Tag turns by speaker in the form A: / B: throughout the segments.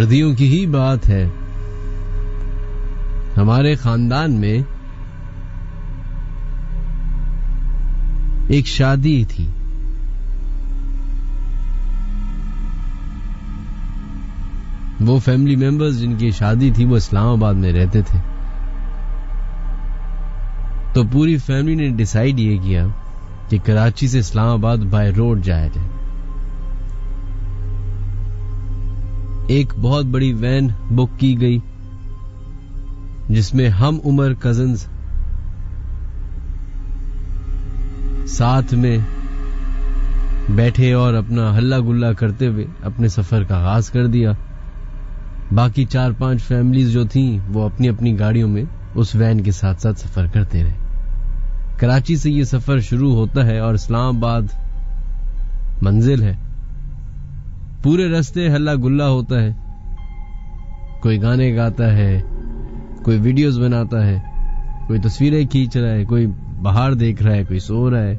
A: सर्दियों की ही बात है, हमारे खानदान में एक शादी थी। वो फैमिली मेंबर्स जिनकी शादी थी वो इस्लामाबाद में रहते थे, तो पूरी फैमिली ने डिसाइड ये किया कि कराची से इस्लामाबाद बाय रोड जाया जाए। एक बहुत बड़ी वैन बुक की गई जिसमें हम उम्र कजन्स साथ में बैठे और अपना हल्ला गुल्ला करते हुए अपने सफर का आगाज कर दिया। बाकी 4-5 फैमिलीज जो थीं वो अपनी अपनी गाड़ियों में उस वैन के साथ साथ सफर करते रहे। कराची से ये सफर शुरू होता है और इस्लामाबाद मंजिल है। पूरे रास्ते हल्ला गुल्ला होता है, कोई गाने गाता है, कोई वीडियोस बनाता है, कोई तस्वीरें खींच रहा है, कोई बाहर देख रहा है, कोई सो रहा है।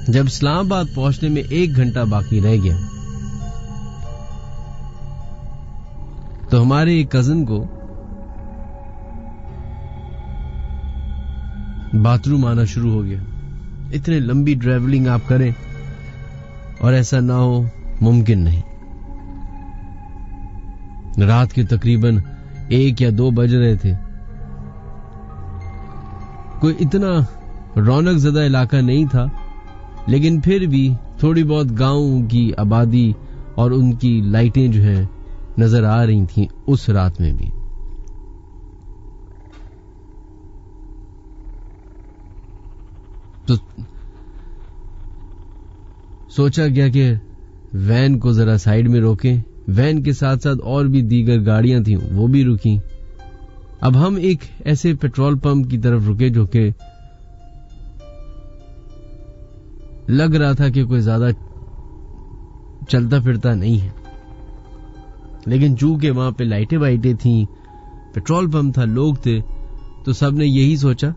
A: जब इस्लामाबाद पहुंचने में 1 घंटा बाकी रह गया तो हमारे एक कजिन को बाथरूम आना शुरू हो गया। इतने लंबी ट्रैवलिंग आप करें और ऐसा ना हो मुमकिन नहीं। रात के तकरीबन 1 या 2 बज रहे थे। कोई इतना रौनक ज़दा इलाका नहीं था, लेकिन फिर भी थोड़ी बहुत गांव की आबादी और उनकी लाइटें जो है नजर आ रही थीं उस रात में भी। तो सोचा गया कि वैन को जरा साइड में रोकें। वैन के साथ साथ और भी दीगर गाड़ियां थीं वो भी रुकी। अब हम एक ऐसे पेट्रोल पंप की तरफ रुके जो कि लग रहा था कि कोई ज्यादा चलता फिरता नहीं है, लेकिन चूंकि वहां पे लाइटें वाइटें थी, पेट्रोल पंप था, लोग थे, तो सबने यही सोचा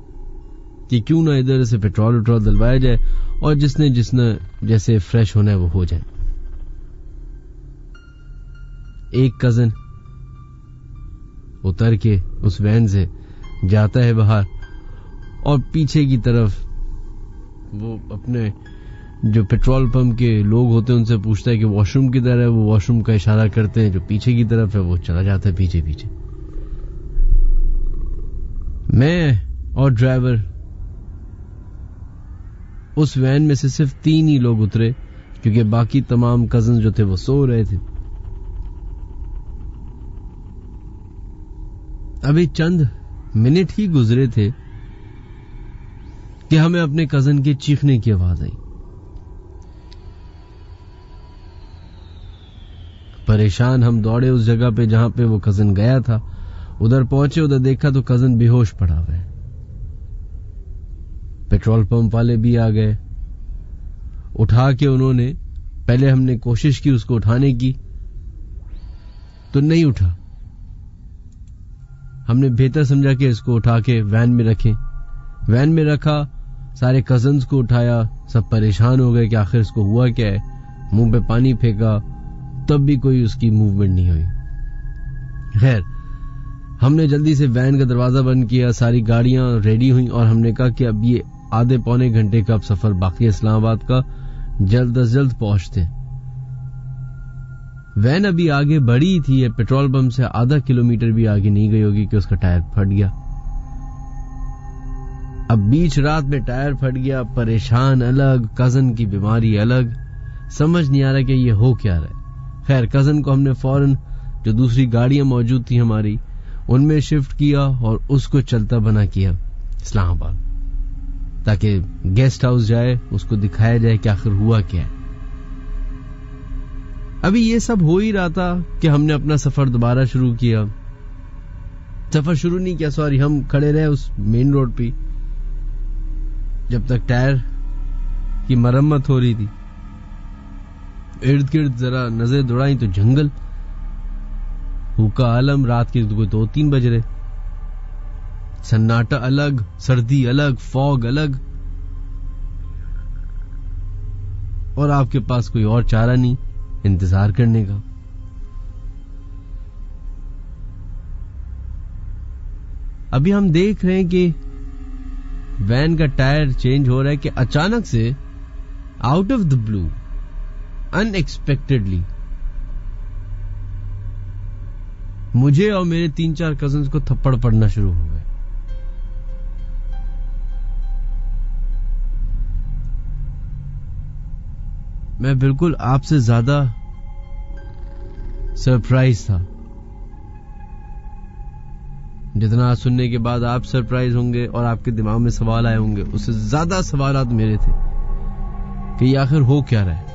A: कि क्यों ना इधर से पेट्रोल डलवाया जाए और जिसने जैसे फ्रेश होना है वो हो जाए। एक कजन उतर के उस वैन से जाता है बाहर और पीछे की तरफ वो अपने जो पेट्रोल पंप के लोग होते हैं उनसे पूछता है कि वॉशरूम किधर है। वो वॉशरूम का इशारा करते हैं, जो पीछे की तरफ है वो चला जाता है पीछे पीछे। मैं और ड्राइवर उस वैन में से सिर्फ 3 ही लोग उतरे, क्योंकि बाकी तमाम कजन जो थे वो सो रहे थे। अभी चंद मिनट ही गुजरे थे कि हमें अपने कजन के चीखने की आवाज आई। परेशान हम दौड़े उस जगह पे जहां पे वो कजन गया था। उधर पहुंचे, उधर देखा तो कजन बेहोश पड़ा हुआ है। पेट्रोल पंप वाले भी आ गए। उठा के उन्होंने, पहले हमने कोशिश की उसको उठाने की तो नहीं उठा। हमने बेहतर समझा कि इसको उठा के वैन में रखें। वैन में रखा, सारे कजन्स को उठाया, सब परेशान हो गए कि आखिर इसको हुआ क्या है। मुंह पे पानी फेंका, तब भी कोई उसकी मूवमेंट नहीं हुई। खैर, हमने जल्दी से वैन का दरवाजा बंद किया, सारी गाड़ियां रेडी हुई और हमने कहा कि अब ये आधे पौने घंटे का अब सफर बाकी है इस्लामाबाद का, जल्द अज जल्द पहुंचते। वैन अभी आगे बढ़ी थी, पेट्रोल पंप से आधा किलोमीटर भी आगे नहीं गई होगी कि उसका टायर फट गया। अब बीच रात में टायर फट गया, परेशान अलग, कजन की बीमारी अलग, समझ नहीं आ रहा कि ये हो क्या रहा है। खैर, कजन को हमने फौरन जो दूसरी गाड़ियां मौजूद थी हमारी उनमें शिफ्ट किया और उसको चलता बना किया इस्लामाबाद, ताकि गेस्ट हाउस जाए, उसको दिखाया जाए कि आखिर हुआ क्या है। अभी ये सब हो ही रहा था कि हमने अपना सफर दोबारा शुरू किया। सफर शुरू नहीं किया, सॉरी, हम खड़े रहे उस मेन रोड पे जब तक टायर की मरम्मत हो रही थी। इर्द गिर्द जरा नजर दौड़ाई तो जंगल, हुक्का आलम, रात के 2-3 बज रहे, सन्नाटा अलग, सर्दी अलग, फॉग अलग। और आपके पास कोई और चारा नहीं इंतजार करने का। अभी हम देख रहे हैं कि वैन का टायर चेंज हो रहा है कि अचानक से out of the blue, unexpectedly मुझे और मेरे 3-4 कजिन्स को थप्पड़ पड़ना शुरू हो गए। मैं बिल्कुल आपसे ज्यादा सरप्राइज था। जितना आज सुनने के बाद आप सरप्राइज होंगे और आपके दिमाग में सवाल आए होंगे, उससे ज्यादा सवालात मेरे थे कि ये आखिर हो क्या रहा है।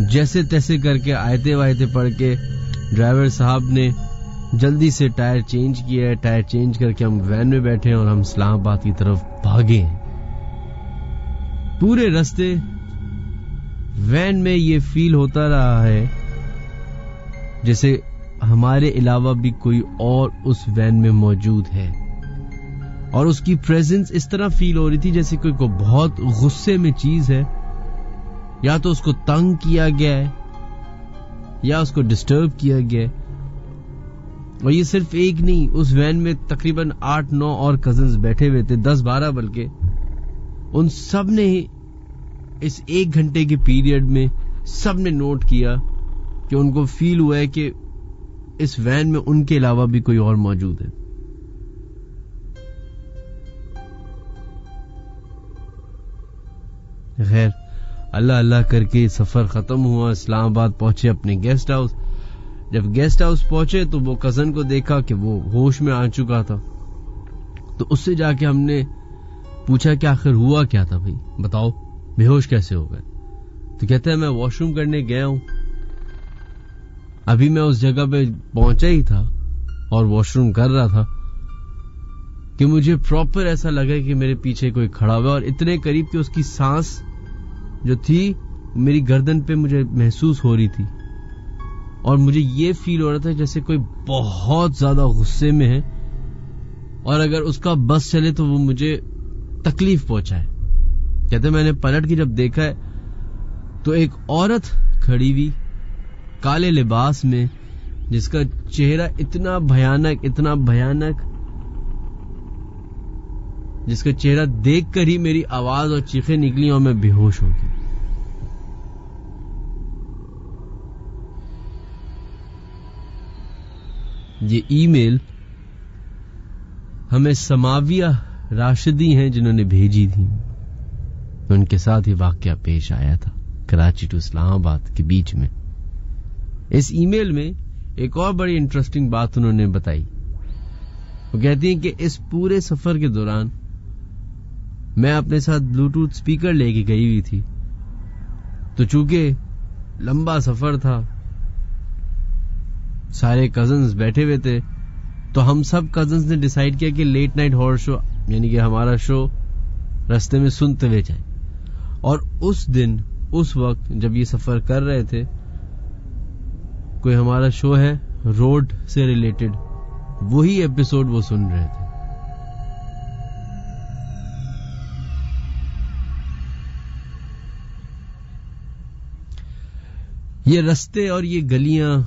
A: जैसे तैसे करके आयते वायते पढ़ के ड्राइवर साहब ने जल्दी से टायर चेंज किया है। टायर चेंज करके हम वैन में बैठे हैं और हम इस्लामाबाद की तरफ भागे हैं। पूरे रास्ते वैन में ये फील होता रहा है जैसे हमारे अलावा भी कोई और उस वैन में मौजूद है, और उसकी प्रेजेंस इस तरह फील हो रही थी जैसे कोई को बहुत गुस्से में चीज है, या तो उसको तंग किया गया है या उसको डिस्टर्ब किया गया है। और ये सिर्फ एक नहीं, उस वैन में तकरीबन 8-9 और कजिन्स बैठे हुए थे, 10-12 बल्कि। उन सब ने इस 1 घंटे के पीरियड में सब ने नोट किया कि उनको फील हुआ है कि इस वैन में उनके अलावा भी कोई और मौजूद है। खैर, अल्लाह अल्लाह करके सफर खत्म हुआ। इस्लामाबाद पहुंचे अपने गेस्ट हाउस। जब गेस्ट हाउस पहुंचे तो वो कजन को देखा कि वो होश में आ चुका था, तो उससे जाके हमने पूछा कि आखिर हुआ क्या था भाई, बताओ बेहोश कैसे हो गए। तो कहते हैं मैं वॉशरूम करने गया हूं, अभी मैं उस जगह पे पहुंचा ही था और वॉशरूम कर रहा था कि मुझे प्रॉपर ऐसा लगा कि मेरे पीछे कोई खड़ा हुआ, और इतने करीब कि उसकी सांस जो थी मेरी गर्दन पे मुझे महसूस हो रही थी, और मुझे ये फील हो रहा था जैसे कोई बहुत ज्यादा गुस्से में है और अगर उसका बस चले तो वो मुझे तकलीफ पहुंचाए। कहते मैंने पलट के जब देखा है तो एक औरत खड़ी हुई काले लिबास में, जिसका चेहरा इतना भयानक, जिसका चेहरा देखकर ही मेरी आवाज और चीखें निकली और मैं बेहोश हो गया। ये ईमेल हमें समाविया राशिदी हैं जिन्होंने भेजी थी, उनके साथ ये वाकया पेश आया था कराची टू इस्लामाबाद के बीच में। इस ईमेल में एक और बड़ी इंटरेस्टिंग बात उन्होंने बताई। वो कहती हैं कि इस पूरे सफर के दौरान मैं अपने साथ ब्लूटूथ स्पीकर लेके गई हुई थी, तो चूंकि लंबा सफर था, सारे कजिन्स बैठे हुए थे, तो हम सब कजिन्स ने डिसाइड किया कि लेट नाइट हॉरर शो, यानी कि हमारा शो रास्ते में सुनते हुए जाएं। और उस दिन, उस वक्त जब ये सफर कर रहे थे, कोई हमारा शो है रोड से रिलेटेड, वही एपिसोड वो सुन रहे थे। ये रास्ते और ये गलियां,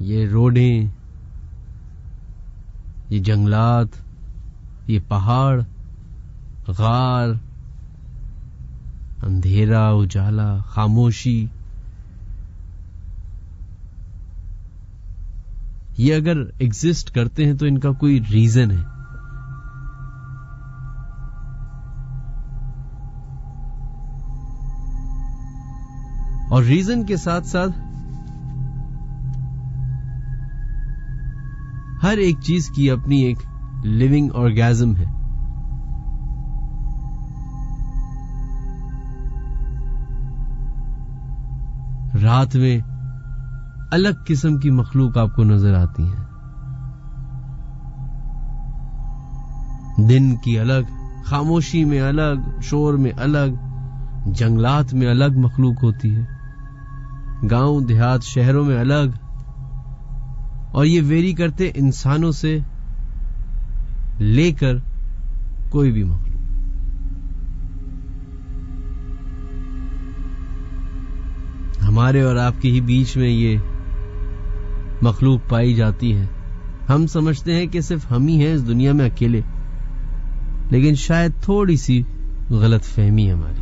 A: ये रोडें, ये जंगलात, ये पहाड़, गार, अंधेरा, उजाला, खामोशी, ये अगर एग्जिस्ट करते हैं तो इनका कोई रीजन है। और रीजन के साथ साथ हर एक चीज की अपनी एक लिविंग ऑर्गेज्म है। रात में अलग किस्म की मखलूक आपको नजर आती है, दिन की अलग, खामोशी में अलग, शोर में अलग, जंगलात में अलग मखलूक होती है, गांव देहात शहरों में अलग, और ये वेरी करते इंसानों से लेकर कोई भी मखलूक। हमारे और आपके ही बीच में ये मखलूक पाई जाती है। हम समझते हैं कि सिर्फ हम ही हैं इस दुनिया में अकेले, लेकिन शायद थोड़ी सी गलत फहमी है हमारी।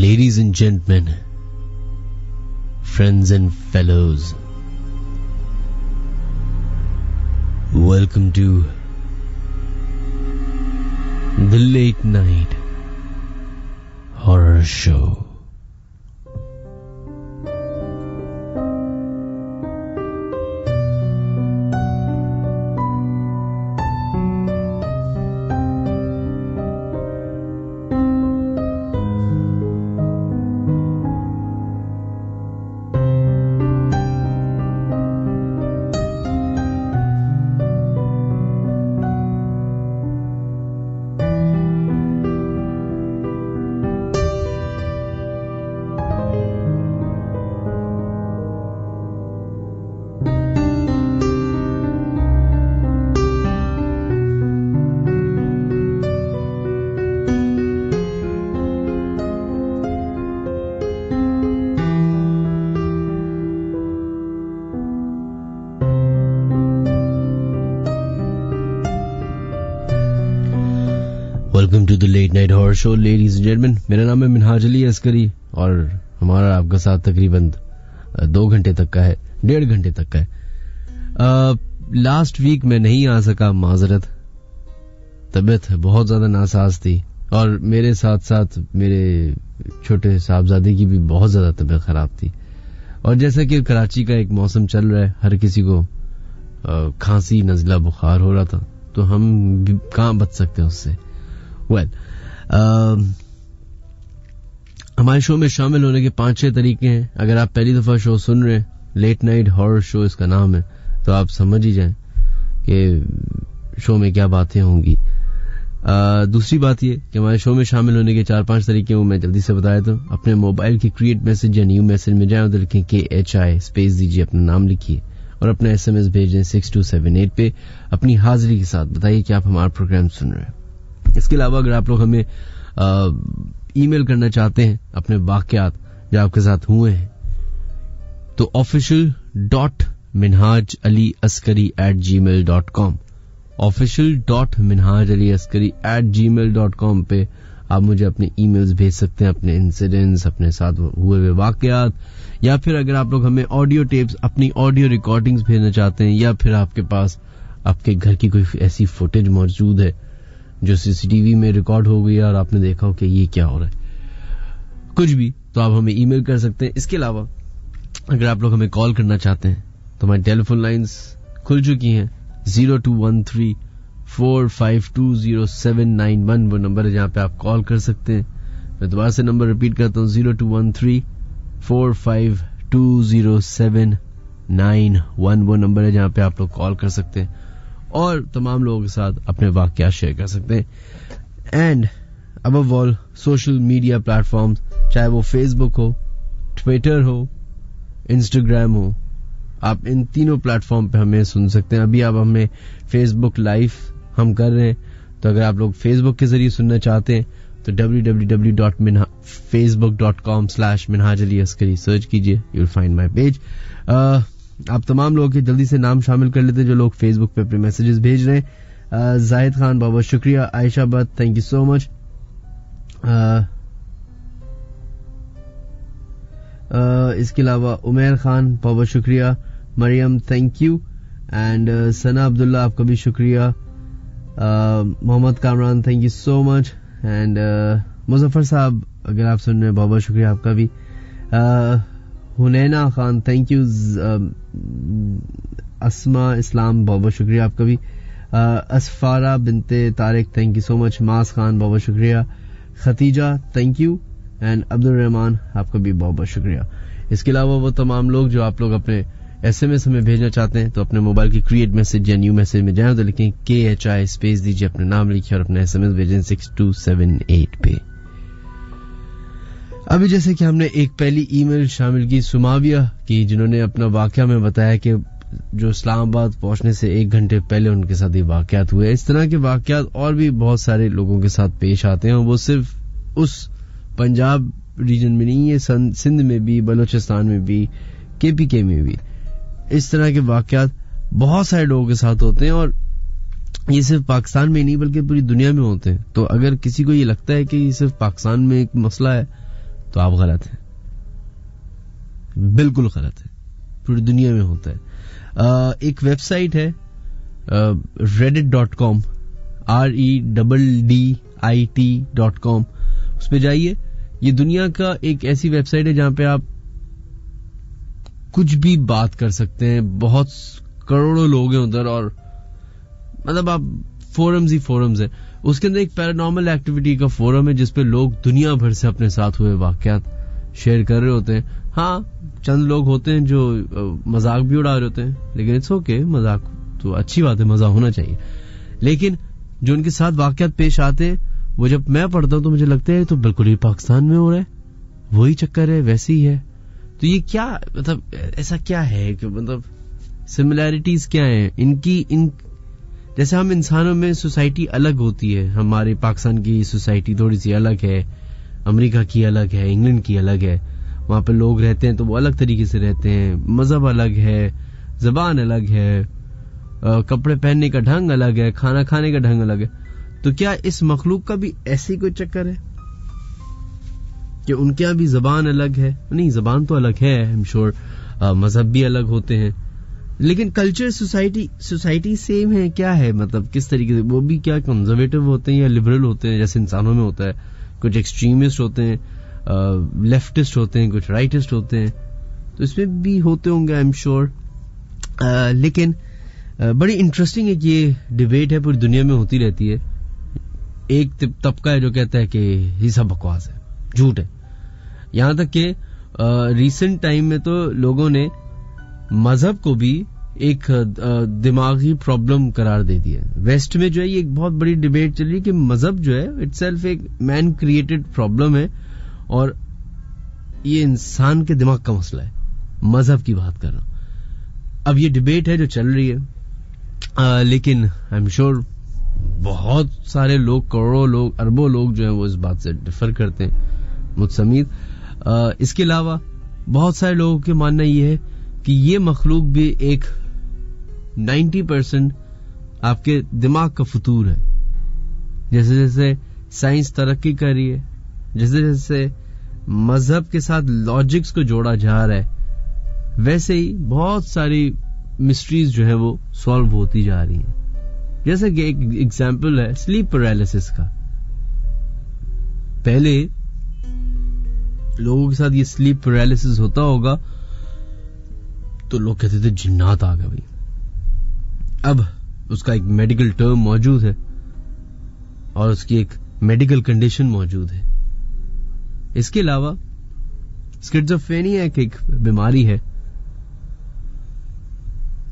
A: Ladies and gentlemen, friends and fellows, welcome to the Late Night Horror Show. Welcome to the late night horror show ladies and gentleman. मेरा नाम है मिनहाज अली अस्करी और हमारा आपका साथ तकरीबन 2 घंटे तक का है, 1.5 घंटे तक का है। लास्ट वीक मैं नहीं आ सका, माजरत, तबीयत बहुत ज्यादा नासाज थी और मेरे साथ साथ मेरे छोटे साहबजादे की भी बहुत ज्यादा तबीयत खराब थी। और जैसा कि कराची का एक मौसम चल रहा है, हर किसी को खांसी नजला बुखार हो रहा था, तो हम कहाँ बच सकते हैं उससे। हमारे शो में शामिल होने के 5-6 तरीके हैं। अगर आप पहली दफा शो सुन रहे हैं, लेट नाइट हॉरर शो इसका नाम है, तो आप समझ ही जाएं कि शो में क्या बातें होंगी। दूसरी बात ये कि हमारे शो में शामिल होने के 4-5 तरीके वो मैं जल्दी से बता देता हूँ। अपने मोबाइल की क्रिएट मैसेज या न्यू मैसेज में जाए, उधर लिखें KHI स्पेस दीजिए, अपना नाम लिखिए और अपना SMS भेज दें 6278 पे। अपनी हाजिरी के साथ बताइए कि आप हमारा प्रोग्राम सुन रहे हैं। इसके अलावा अगर आप लोग हमें ईमेल करना चाहते हैं अपने वाकयात जो आपके साथ हुए हैं, तो official.minhajaliaskari@gmail.com official.minhajaliaskari@gmail.com पे आप मुझे अपने ईमेल्स भेज सकते हैं, अपने इंसिडेंट्स, अपने साथ हुए हुए वाकयात, या फिर अगर आप लोग हमें ऑडियो टेप्स, अपनी ऑडियो रिकॉर्डिंग्स भेजना चाहते हैं, या फिर आपके पास आपके घर की कोई ऐसी फुटेज मौजूद है जो CCTV में रिकॉर्ड हो गई और आपने देखा हो कि ये क्या हो रहा है, कुछ भी, तो आप हमें ईमेल कर सकते हैं। इसके अलावा अगर आप लोग हमें कॉल करना चाहते हैं तो हमारी टेलीफोन लाइंस खुल चुकी हैं। 0213-4520791 वो नंबर है जहां पे आप कॉल कर सकते हैं। मैं दोबारा से नंबर रिपीट करता हूं, 0213-4520791 वो नंबर है जहां पे आप लोग कॉल कर सकते हैं और तमाम लोगों के साथ अपने वाकया शेयर कर सकते हैं। And above all social media platforms, चाहे वो फेसबुक हो, ट्विटर हो, इंस्टाग्राम हो, आप इन तीनों प्लेटफॉर्म पे हमें सुन सकते हैं। अभी आप हमें फेसबुक लाइव हम कर रहे हैं, तो अगर आप लोग फेसबुक के जरिए सुनना चाहते हैं तो www.facebook.com/minhajaliaskari सर्च कीजिए, you will find my page. आप तमाम लोगों के जल्दी से नाम शामिल कर लेते हैं जो लोग फेसबुक पे अपने मैसेजेस भेज रहे हैं। जाहिद खान बहुत बहुत शुक्रिया, Ayesha but thank you so much, इसके अलावा उमेर खान बहुत बहुत शुक्रिया, Mariam thank you, and Sana Abdullah आपका भी शुक्रिया, Mohammad Kamran thank you so much, and Muzaffar sahab अगर आप सुन रहे हैं बहुत बहुत शुक्रिया आपका भी, हुनैना खान थैंक यू, अस्मा इस्लाम बहुत बहुत शुक्रिया आपका भी, Asfara Binte Tariq thank you so much, Maas Khan बहुत बहुत शुक्रिया, Khatija thank you, and Abdul Rahman आपका भी बहुत बहुत शुक्रिया। इसके अलावा वो तमाम लोग जो आप लोग अपने SMS हमें भेजना चाहते हैं, तो अपने मोबाइल की क्रिएट मैसेज या न्यू मैसेज में जाएं तो लिखें KHI स्पेस दीजिए, अपना नाम लिखिए और अपना SMS भेजें 6278 पे। अभी जैसे कि हमने एक पहली ईमेल शामिल की सुमाविया की, जिन्होंने अपना वाकया में बताया कि जो इस्लामाबाद पहुंचने से 1 घंटे पहले उनके साथ ये वाकयात हुए. इस तरह के वाकयात और भी बहुत सारे लोगों के साथ पेश आते हैं, और वो सिर्फ उस पंजाब रीजन में नहीं है, सिंध में भी, बलोचिस्तान में भी, केपीके में भी इस तरह के वाकयात बहुत सारे लोगों के साथ होते हैं. और ये सिर्फ पाकिस्तान में नहीं बल्कि पूरी दुनिया में होते हैं. तो अगर किसी को ये लगता है कि ये सिर्फ पाकिस्तान में एक मसला है तो आप गलत हैं, बिल्कुल गलत है. पूरी दुनिया में होता है. एक वेबसाइट है reddit.com, reddit.com. उस पे जाइए. ये दुनिया का एक ऐसी वेबसाइट है जहां पे आप कुछ भी बात कर सकते हैं. बहुत करोड़ों लोग हैं उधर, और मतलब आप फोरम्स है. उसके अंदर एक पैरानॉर्मल एक्टिविटी का फोरम है जिसपे लोग दुनिया भर से अपने साथ हुए वाकयात शेयर कर रहे होते हैं. हाँ, चंद लोग होते हैं जो मजाक भी उड़ा रहे होते हैं, लेकिन इट्स ओके, मजाक तो अच्छी बात है, मजा होना चाहिए. लेकिन जो उनके साथ वाकयात पेश आते हैं वो जब मैं पढ़ता हूं तो मुझे लगता है तो बिल्कुल ही पाकिस्तान में हो रहा है, वही चक्कर है, वैसे ही है. तो ये क्या, मतलब ऐसा क्या है कि मतलब सिमिलैरिटीज क्या है इन जैसे हम इंसानों में सोसाइटी अलग होती है. हमारे पाकिस्तान की सोसाइटी थोड़ी सी अलग है, अमेरिका की अलग है, इंग्लैंड की अलग है. वहां पे लोग रहते हैं तो वो अलग तरीके से रहते हैं, मजहब अलग है, जबान अलग है, कपड़े पहनने का ढंग अलग है, खाना खाने का ढंग अलग है. तो क्या इस मखलूक का भी ऐसी कोई चक्कर है कि उनके यहाँ भी जबान अलग है? नहीं, जबान तो अलग है, आई एम श्योर. मजहब भी अलग होते हैं, लेकिन कल्चर सोसाइटी सेम है. क्या है, मतलब किस तरीके से वो भी क्या कंजर्वेटिव होते हैं या लिबरल होते हैं जैसे इंसानों में होता है? कुछ एक्सट्रीमिस्ट होते हैं, लेफ्टिस्ट होते हैं, कुछ राइटिस्ट होते हैं, तो इसमें भी होते होंगे आई एम श्योर. लेकिन बड़ी इंटरेस्टिंग एक ये डिबेट है, पूरी दुनिया में होती रहती है. एक तबका है जो कहता है कि ये सब बकवास है, झूठ है. यहां तक कि रिसेंट टाइम में तो लोगों ने मजहब को भी एक दिमागी प्रॉब्लम करार दे दिया. वेस्ट में जो है ये एक बहुत बड़ी डिबेट चल रही है कि मजहब जो है इटसेल्फ एक मैन क्रिएटेड प्रॉब्लम है और ये इंसान के दिमाग का मसला है. मजहब की बात कर रहा हूं. अब ये डिबेट है जो चल रही है, लेकिन आई एम श्योर बहुत सारे लोग, करोड़ों लोग, अरबों लोग जो है वो इस बात से डिफर करते हैं, मुझ समेत. इसके अलावा बहुत सारे लोगों के मानना यह है कि ये मखलूक भी एक 90% आपके दिमाग का फतूर है. जैसे जैसे साइंस तरक्की कर रही है, जैसे जैसे मजहब के साथ लॉजिक्स को जोड़ा जा रहा है, वैसे ही बहुत सारी मिस्ट्रीज जो है वो सॉल्व होती जा रही हैं. जैसे कि एक एग्जाम्पल है स्लीप पैरालिसिस का. पहले लोगों के साथ ये स्लीप पैरालिसिस होता होगा तो लोग कहते थे जिन्नात आ गए भाई. अब उसका एक मेडिकल टर्म मौजूद है और उसकी एक मेडिकल कंडीशन मौजूद है. इसके अलावा स्किज़ोफ्रेनिया एक बीमारी है.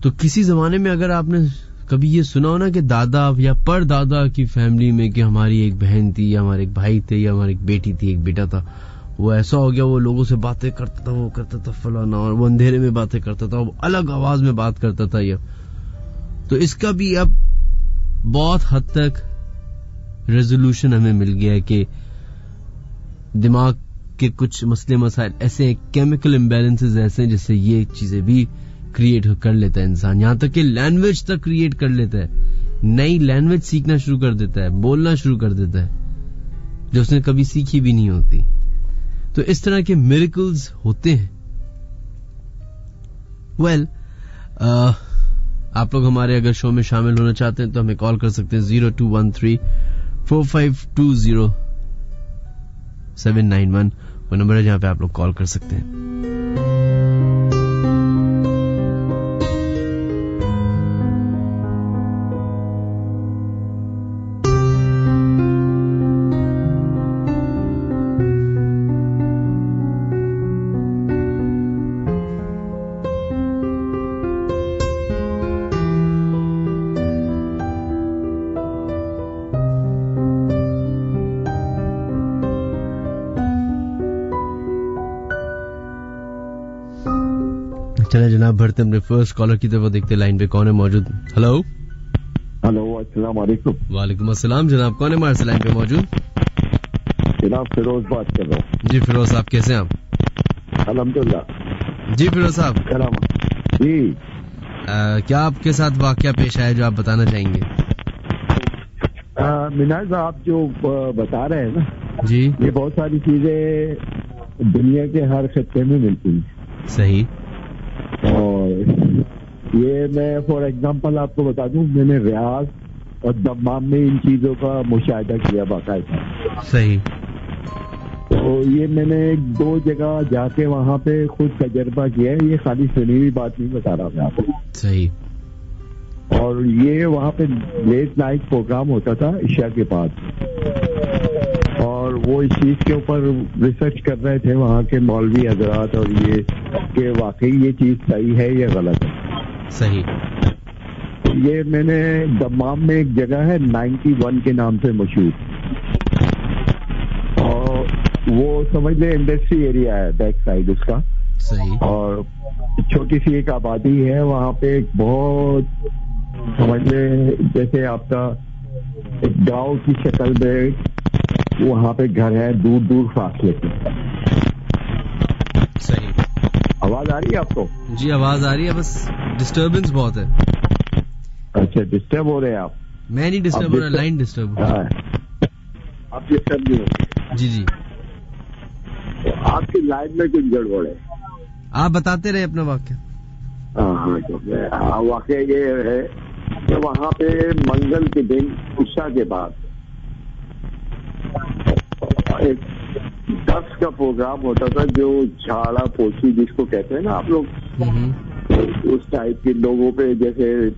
A: तो किसी जमाने में अगर आपने कभी ये सुना हो ना कि दादा या परदादा की फैमिली में कि हमारी एक बहन थी या हमारे एक भाई थे या हमारी एक बेटी थी, एक बेटा था, वो ऐसा हो गया, वो लोगों से बातें करता था, वो करता था फलाना, और वो अंधेरे में बातें करता था, वो अलग आवाज में बात करता था. ये तो इसका भी अब बहुत हद तक रेजोल्यूशन हमें मिल गया है कि दिमाग के कुछ मसले मसाइल ऐसे, केमिकल इम्बैलेंसेस ऐसे हैं जिससे ये चीजें भी क्रिएट कर लेता है इंसान. यहां तक कि लैंग्वेज तक क्रिएट कर लेता है, नई लैंग्वेज सीखना शुरू कर देता है, बोलना शुरू कर देता है जो उसने कभी सीखी भी नहीं होती. तो इस तरह के मिरेकल्स होते हैं. वेल, आप लोग हमारे अगर शो में शामिल होना चाहते हैं तो हमें कॉल कर सकते हैं 0213-4520-791. वो नंबर है जहां पे आप लोग कॉल कर सकते हैं. चले जनाब, भरते अपने फर्स्ट कॉलर की तरफ, देखते लाइन पे कौन है मौजूद। हेलो
B: हेलो, अस्सलाम वालेकुम।
A: वालेकुम अस्सलाम जनाब, कौन है हमारे से लाइन पे मौजूद?
B: जनाब फिरोज बात कर रहा हूँ।
A: जी फिरोज साहब, कैसे हैं आप?
B: अल्हम्दुलिल्लाह।
A: जी फिरोज साहब,
B: जी
A: क्या आपके साथ वाकया पेश आया जो आप बताना चाहेंगे?
B: मिनाज साहब जो बता रहे हैं ना
A: जी
B: ये बहुत सारी चीजें दुनिया के हर खत्ते में मिलती हैं।
A: सही।
B: और ये मैं फॉर एग्जांपल आपको बता दूं, मैंने रियाज और दम्माम में इन चीजों का मुशाहिदा किया बाकायदा।
A: सही।
B: तो ये मैंने 2 जगह जाके वहाँ पे खुद तजर्बा किया है, ये खाली सुनी हुई बात नहीं बता रहा मैं आपको।
A: सही।
B: और ये वहाँ पे लेट नाइट प्रोग्राम होता था ईशा के बाद, और वो इस चीज के ऊपर रिसर्च कर रहे थे वहाँ के मौलवी हजरात, और ये कि वाकई ये चीज सही है या गलत है।
A: सही।
B: ये मैंने दम्माम में एक जगह है 91 के नाम से मशहूर, और वो समझ ले इंडस्ट्री एरिया है बैक साइड उसका।
A: सही।
B: और छोटी सी एक आबादी है वहाँ पे, एक बहुत समझ ले जैसे आपका एक गांव की शक्ल में वहाँ पे घर है, दूर दूर फासले पे।
A: सही।
B: आवाज आ रही है आपको?
A: जी आवाज आ रही है, बस डिस्टरबेंस बहुत है।
B: अच्छा, डिस्टर्ब हो रहे हैं आप?
A: मैं नहीं डिस्टर्ब हो रहा, लाइन डिस्टर्ब हो रही है।
B: आप डिस्टर्ब नहीं होंगे?
A: जी जी,
B: तो आपकी लाइन में कुछ गड़बड़ है।
A: आप बताते रहे अपना वाक्य।
B: हाँ, वाकई ये है कि वहाँ पे मंगल के दिन उषा के बाद एक 10 का प्रोग्राम होता था, जो झाड़ा पोछी जिसको कहते हैं ना आप लोग, उस टाइप के लोगों पे, जैसे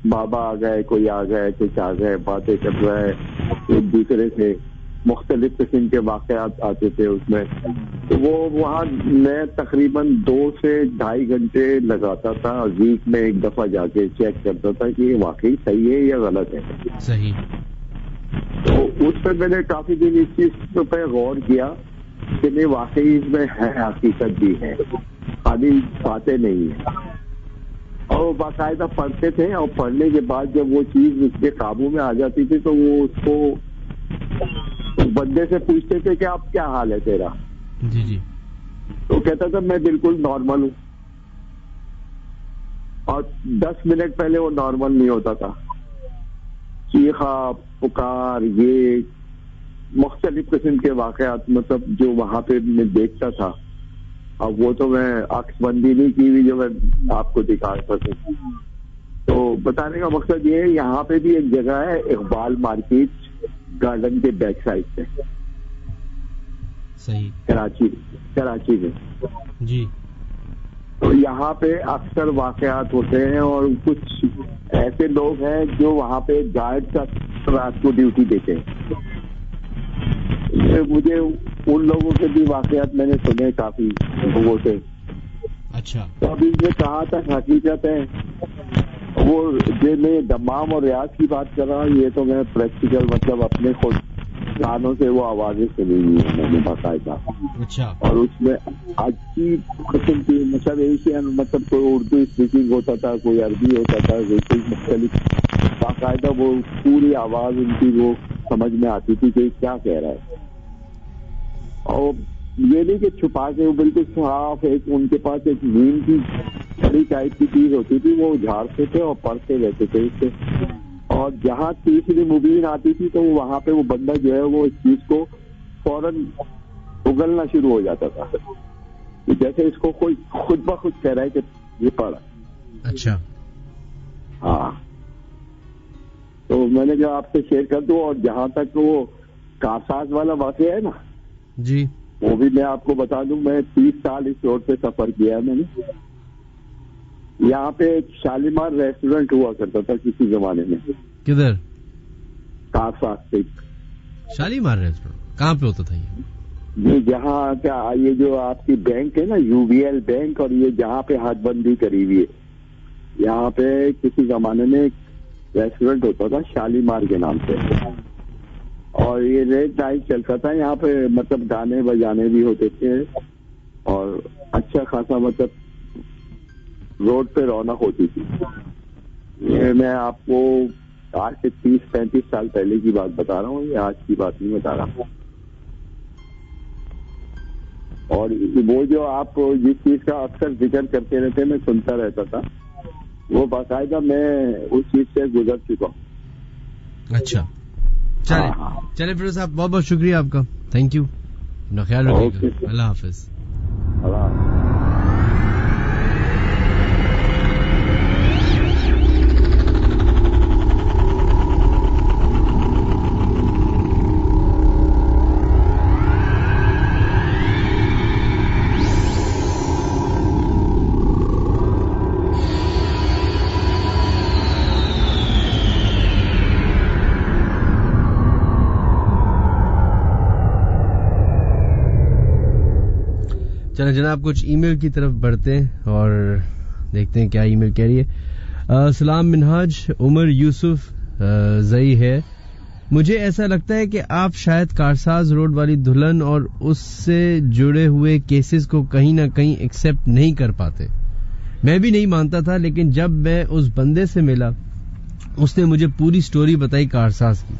B: बाबा आ गए, कोई आ गए, कुछ आ गए, बातें कर रहे हैं एक दूसरे से, मुख्तलिफ किस्म के वाकयात आते थे उसमें। तो वो वहाँ मैं तकरीबन 2 से 2.5 घंटे लगाता था, वीक में एक दफा जाके चेक करता था कि ये वाकई सही है या गलत है।
A: सही।
B: तो उस पर मैंने काफी दिन इस चीज पे गौर किया कि नहीं वाकई इसमें है, हकीकत भी है, खाली बातें नहीं है। और वो बाकायदा पढ़ते थे, और पढ़ने के बाद जब वो चीज उसके काबू में आ जाती थी तो वो उसको बंदे से पूछते थे कि आप क्या हाल है तेरा?
A: जी जी।
B: तो कहता था मैं बिल्कुल नॉर्मल हूँ, और 10 मिनट पहले वो नॉर्मल नहीं होता था। चीखा पुकार, ये मुख्तलिफ किस्म के वाकयात, मतलब जो वहां पे मैं देखता था। अब वो तो मैं अक्सबंदी नहीं की हुई जो मैं आपको दिखा सकूं। तो बताने का मकसद ये है, यहाँ पे भी एक जगह है इकबाल मार्केट, गार्डन के बैक साइड पे।
A: सही।
B: कराची में
A: जी।
B: तो यहाँ पे अक्सर वाकयात होते हैं, और कुछ ऐसे लोग हैं जो वहाँ पे गार्ड का रात को ड्यूटी देते हैं। मुझे उन लोगों के भी वाकयात मैंने सुने काफी लोगों से।
A: अच्छा।
B: तो अभी इसमें कहा था हकीकत है, वो जो मैं दमाम और रियाज की बात कर रहा हूँ, ये तो मैं प्रैक्टिकल मतलब अपने खुद गानों से वो आवाजें सुनी हुई है मैंने बाकायदा।
A: अच्छा।
B: और उसमें अच्छी किस्म की मतलब एशियन, मतलब कोई उर्दू स्पीकिंग होता था, कोई अरबी होता था, कोई मुख्तलिफ, बाकायदा वो पूरी आवाज उनकी वो समझ में आती थी कि क्या कह रहा है। और ये नहीं कि छुपा के, वो बिल्कुल साफ एक उनके पास एक नीम की बड़ी टाइप की चीज होती थी, वो झाड़ते थे और पढ़ते रहते थे उससे। और जहाँ तीसरी मुबीन आती थी तो वहां पे वो बंदा जो है वो इस चीज को फौरन उगलना शुरू हो जाता था, जैसे इसको कोई खुद ब खुद कह रहा है कि ये पढ़।
A: अच्छा।
B: हाँ, तो मैंने कहा आपसे शेयर कर दूं। और जहां तक वो कासाज वाला वाकया है ना
A: जी,
B: वो भी मैं आपको बता दूं। मैं 30 साल इस रोड पे सफर किया है मैंने। यहाँ पे एक शालीमार रेस्टोरेंट हुआ करता था किसी जमाने में।
A: किधर?
B: कासाज पे
A: शालीमार रेस्टोरेंट कहाँ पे होता था
B: ये जहाँ क्या, ये जो आपकी बैंक है ना UBL बैंक, और ये जहाँ पे हदबंदी करी हुई है, यहाँ पे किसी जमाने में एक रेस्टोरेंट होता था शालीमार के नाम से। और ये लेट नाइट चलता था यहाँ पे, मतलब गाने बजाने भी होते थे, और अच्छा खासा मतलब रोड पे रौनक होती थी। ये मैं आपको आज से 30-35 साल पहले की बात बता रहा हूँ, ये आज की बात नहीं बता रहा हूँ। और वो जो आप जिस चीज का अक्सर जिक्र करते रहते, मैं सुनता रहता था, वो बाकायदा मैं उस चीज से गुजर चुका हूँ।
A: अच्छा, चले फिरोज साहब, बहुत बहुत शुक्रिया आपका, थैंक यू, अपना ख्याल रखिएगा, अल्लाह हाफिज। चलो जनाब, कुछ ईमेल की तरफ बढ़ते हैं और देखते हैं क्या ईमेल कह रही है। सलाम मिनहाज, उमर यूसुफ जई है। मुझे ऐसा लगता है कि आप शायद कारसाज रोड वाली दुल्हन और उससे जुड़े हुए केसेस को कहीं ना कहीं एक्सेप्ट नहीं कर पाते। मैं भी नहीं मानता था, लेकिन जब मैं उस बंदे से मिला, उसने मुझे पूरी स्टोरी बताई कारसाज की।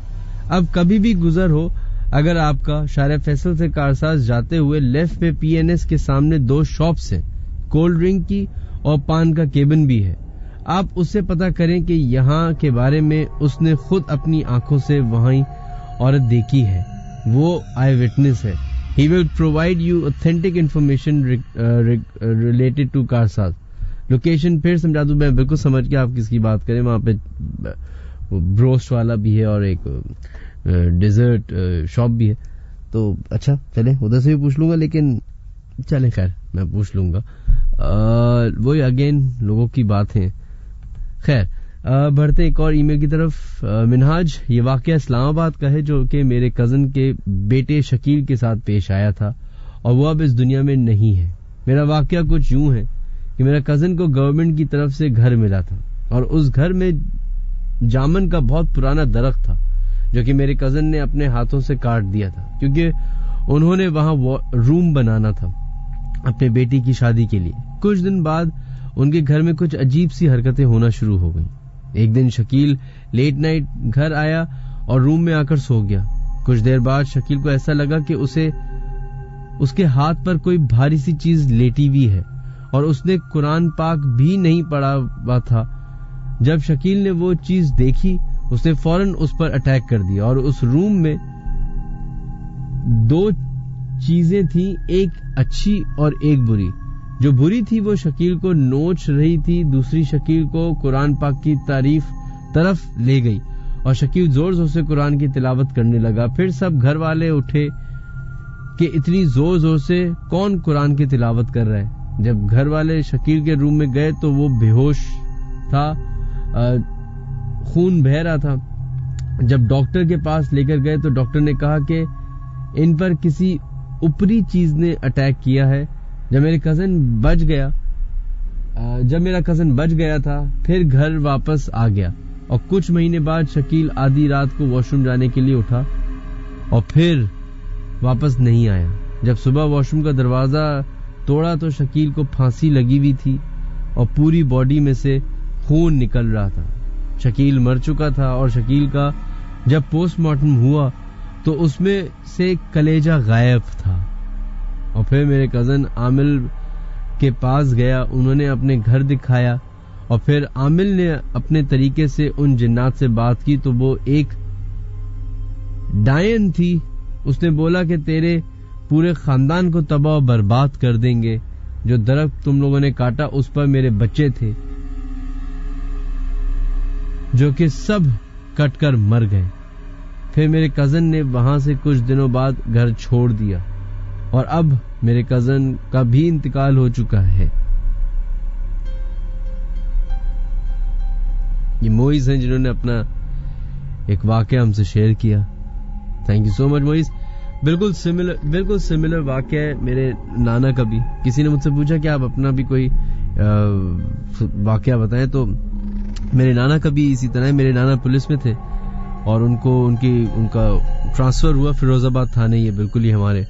A: अब कभी भी गुजर हो, अगर आपका शारे फैसल से कारसाज जाते हुए लेफ्ट में PNS के सामने 2 शॉप्स हैं, कोल्ड ड्रिंक की और पान का केबिन भी है। आप उससे पता करें कि यहाँ के बारे में उसने खुद अपनी आंखों से वहीं औरत देखी है, वो आई विटनेस है। He will provide you authentic information related to Karsaz. Location फिर समझा दूं, मैं बिल्कुल समझ के आप किसकी बात करें। वहां पे ब्रोस्ट वाला भी है और एक डेजर्ट शॉप भी है। तो अच्छा, चले उधर से भी पूछ लूंगा, लेकिन चले खैर मैं पूछ लूंगा। वही अगेन लोगों की बात है। खैर बढ़ते एक और ईमेल की तरफ। मिनहाज, ये वाकया इस्लामाबाद का है, जो कि मेरे कजन के बेटे शकील के साथ पेश आया था और वो अब इस दुनिया में नहीं है। मेरा वाकया कुछ यूं है कि मेरा कजन को गवर्नमेंट की तरफ से घर मिला था और उस घर में जामन का बहुत पुराना दरख्त था, जो कि मेरे कजन ने अपने हाथों से काट दिया था, क्योंकि उन्होंने वहां रूम बनाना था अपने बेटी की शादी के लिए। कुछ दिन बाद उनके घर में कुछ अजीब सी हरकतें होना शुरू हो गई। एक दिन शकील लेट नाइट घर आया और रूम में आकर सो गया। कुछ देर बाद शकील को ऐसा लगा कि उसके हाथ पर कोई भारी सी चीज लेटी हुई है और उसने कुरान पाक भी नहीं पढ़ा हुआ था। जब शकील ने वो चीज देखी, उसने फौरन उस पर अटैक कर दिया और उस रूम में 2 चीजें थी, एक अच्छी और एक बुरी। जो बुरी थी वो शकील को नोच रही थी, दूसरी शकील को कुरान पाक की तरफ ले गई और शकील जोर जोर से कुरान की तिलावत करने लगा। फिर सब घर वाले उठे कि इतनी जोर जोर से कौन कुरान की तिलावत कर रहा है। जब घर वाले शकील के रूम में गए तो वो बेहोश था, खून बह रहा था। जब डॉक्टर के पास लेकर गए तो डॉक्टर ने कहा कि इन पर किसी ऊपरी चीज ने अटैक किया है। जब मेरा कजन बच गया था, फिर घर वापस आ गया और कुछ महीने बाद शकील आधी रात को वॉशरूम जाने के लिए उठा और फिर वापस नहीं आया। जब सुबह वॉशरूम का दरवाजा तोड़ा तो शकील को फांसी लगी हुई थी और पूरी बॉडी में से खून निकल रहा था। शकील मर चुका था और शकील का जब पोस्टमार्टम हुआ तो उसमें से कलेजा गायब था। और फिर मेरे कजन आमिल के पास गया, उन्होंने अपने घर दिखाया और फिर आमिल ने अपने तरीके से उन जिन्नात से बात की तो वो एक डायन थी। उसने बोला कि तेरे पूरे खानदान को तबाह और बर्बाद कर देंगे। जो दरख्त तुम लोगों ने काटा उस पर मेरे बच्चे थे, जो कि सब कटकर मर गए। फिर मेरे कजन ने वहां से कुछ दिनों बाद घर छोड़ दिया और अब मेरे कजन का भी इंतकाल हो चुका है। ये मोइज हैं जिन्होंने अपना एक वाकया हमसे शेयर किया। Thank you so much Moiz. बिल्कुल सिमिलर वाकया है मेरे नाना का भी। किसी ने मुझसे पूछा कि आप अपना भी कोई वाकया बताएं, तो मेरे नाना का भी इसी तरह है। मेरे नाना पुलिस में थे और उनका ट्रांसफर हुआ फिरोजाबाद थाने। ये बिल्कुल ही हमारे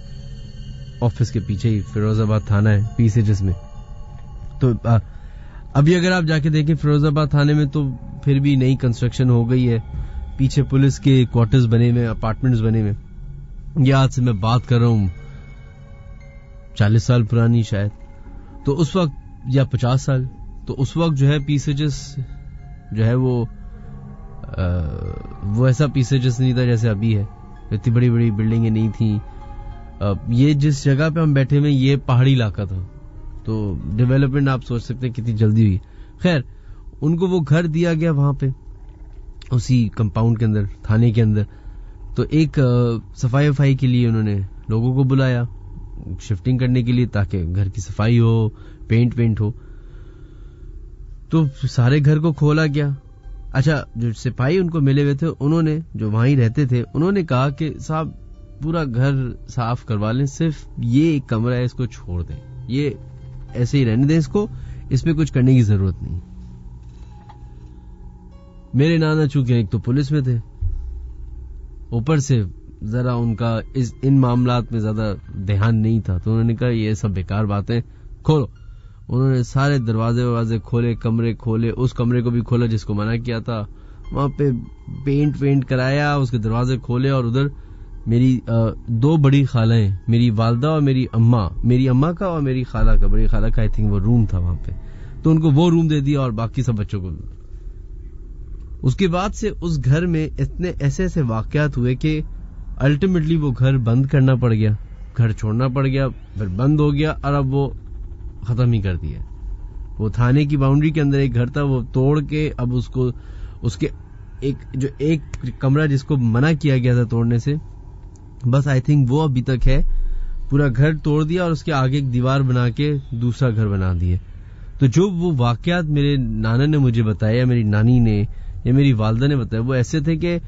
A: ऑफिस के पीछे ही फिरोजाबाद थाना है, पीसीएचएस में। तो अभी अगर आप जाके देखें फिरोजाबाद थाने में तो फिर भी नई कंस्ट्रक्शन हो गई है, पीछे पुलिस के क्वार्टर्स बने हुए, अपार्टमेंट्स बने हुए। ये आज से मैं बात कर रहा हूं 40 साल पुरानी शायद, तो उस वक्त, या 50 साल, तो उस वक्त जो है पीसेजेस जो है वो ऐसा पीसेजेस नहीं था जैसे अभी है। इतनी बड़ी बड़ी बिल्डिंगें नहीं थी। ये जिस जगह पे हम बैठे हुए ये पहाड़ी इलाका था, तो डेवलपमेंट आप सोच सकते हैं कितनी जल्दी हुई। खैर, उनको वो घर दिया गया वहां पे उसी कंपाउंड के अंदर, थाने के अंदर। तो एक सफाई के लिए उन्होंने लोगों को बुलाया शिफ्टिंग करने के लिए, ताकि घर की सफाई हो, पेंट हो। तो सारे घर को खोला गया। अच्छा, जो सिपाही उनको मिले हुए थे, उन्होंने, जो वहीं रहते थे, उन्होंने कहा कि साहब पूरा घर साफ करवा लें, सिर्फ ये एक कमरा है इसको छोड़ दें, ये ऐसे ही रहने दें, इसको, इसमें कुछ करने की जरूरत नहीं। मेरे नाना चूंकि एक तो पुलिस में थे, ऊपर से जरा उनका इन मामलात में ज्यादा ध्यान नहीं था, तो उन्होंने कहा ये सब बेकार बातें, खोलो। उन्होंने सारे दरवाजे खोले, कमरे खोले, उस कमरे को भी खोला जिसको मना किया था, वहां पे पेंट कराया, उसके दरवाजे खोले, और उधर मेरी 2 बड़ी खालाएं, मेरी वालदा और मेरी अम्मा का और मेरी खाला का, बड़ी खाला का आई थिंक वो रूम था वहां पे, तो उनको वो रूम दे दिया और बाकी सब बच्चों को। उसके बाद से उस घर में इतने ऐसे वाकयात हुए कि अल्टीमेटली वो घर बंद करना पड़ गया, घर छोड़ना पड़ गया, फिर बंद हो गया, और अब वो खत्म ही कर दिया। वो थाने की बाउंड्री के अंदर एक घर था, वो तोड़ के अब उसको, उसके एक कमरा जिसको मना किया गया था तोड़ने से, बस आई थिंक वो अभी तक है। पूरा घर तोड़ दिया और उसके आगे एक दीवार बना के दूसरा घर बना दिए। तो जो वो वाकयात मेरे नाना ने मुझे बताया, मेरी नानी ने या मेरी वालदा ने बताया, वो ऐसे थे कि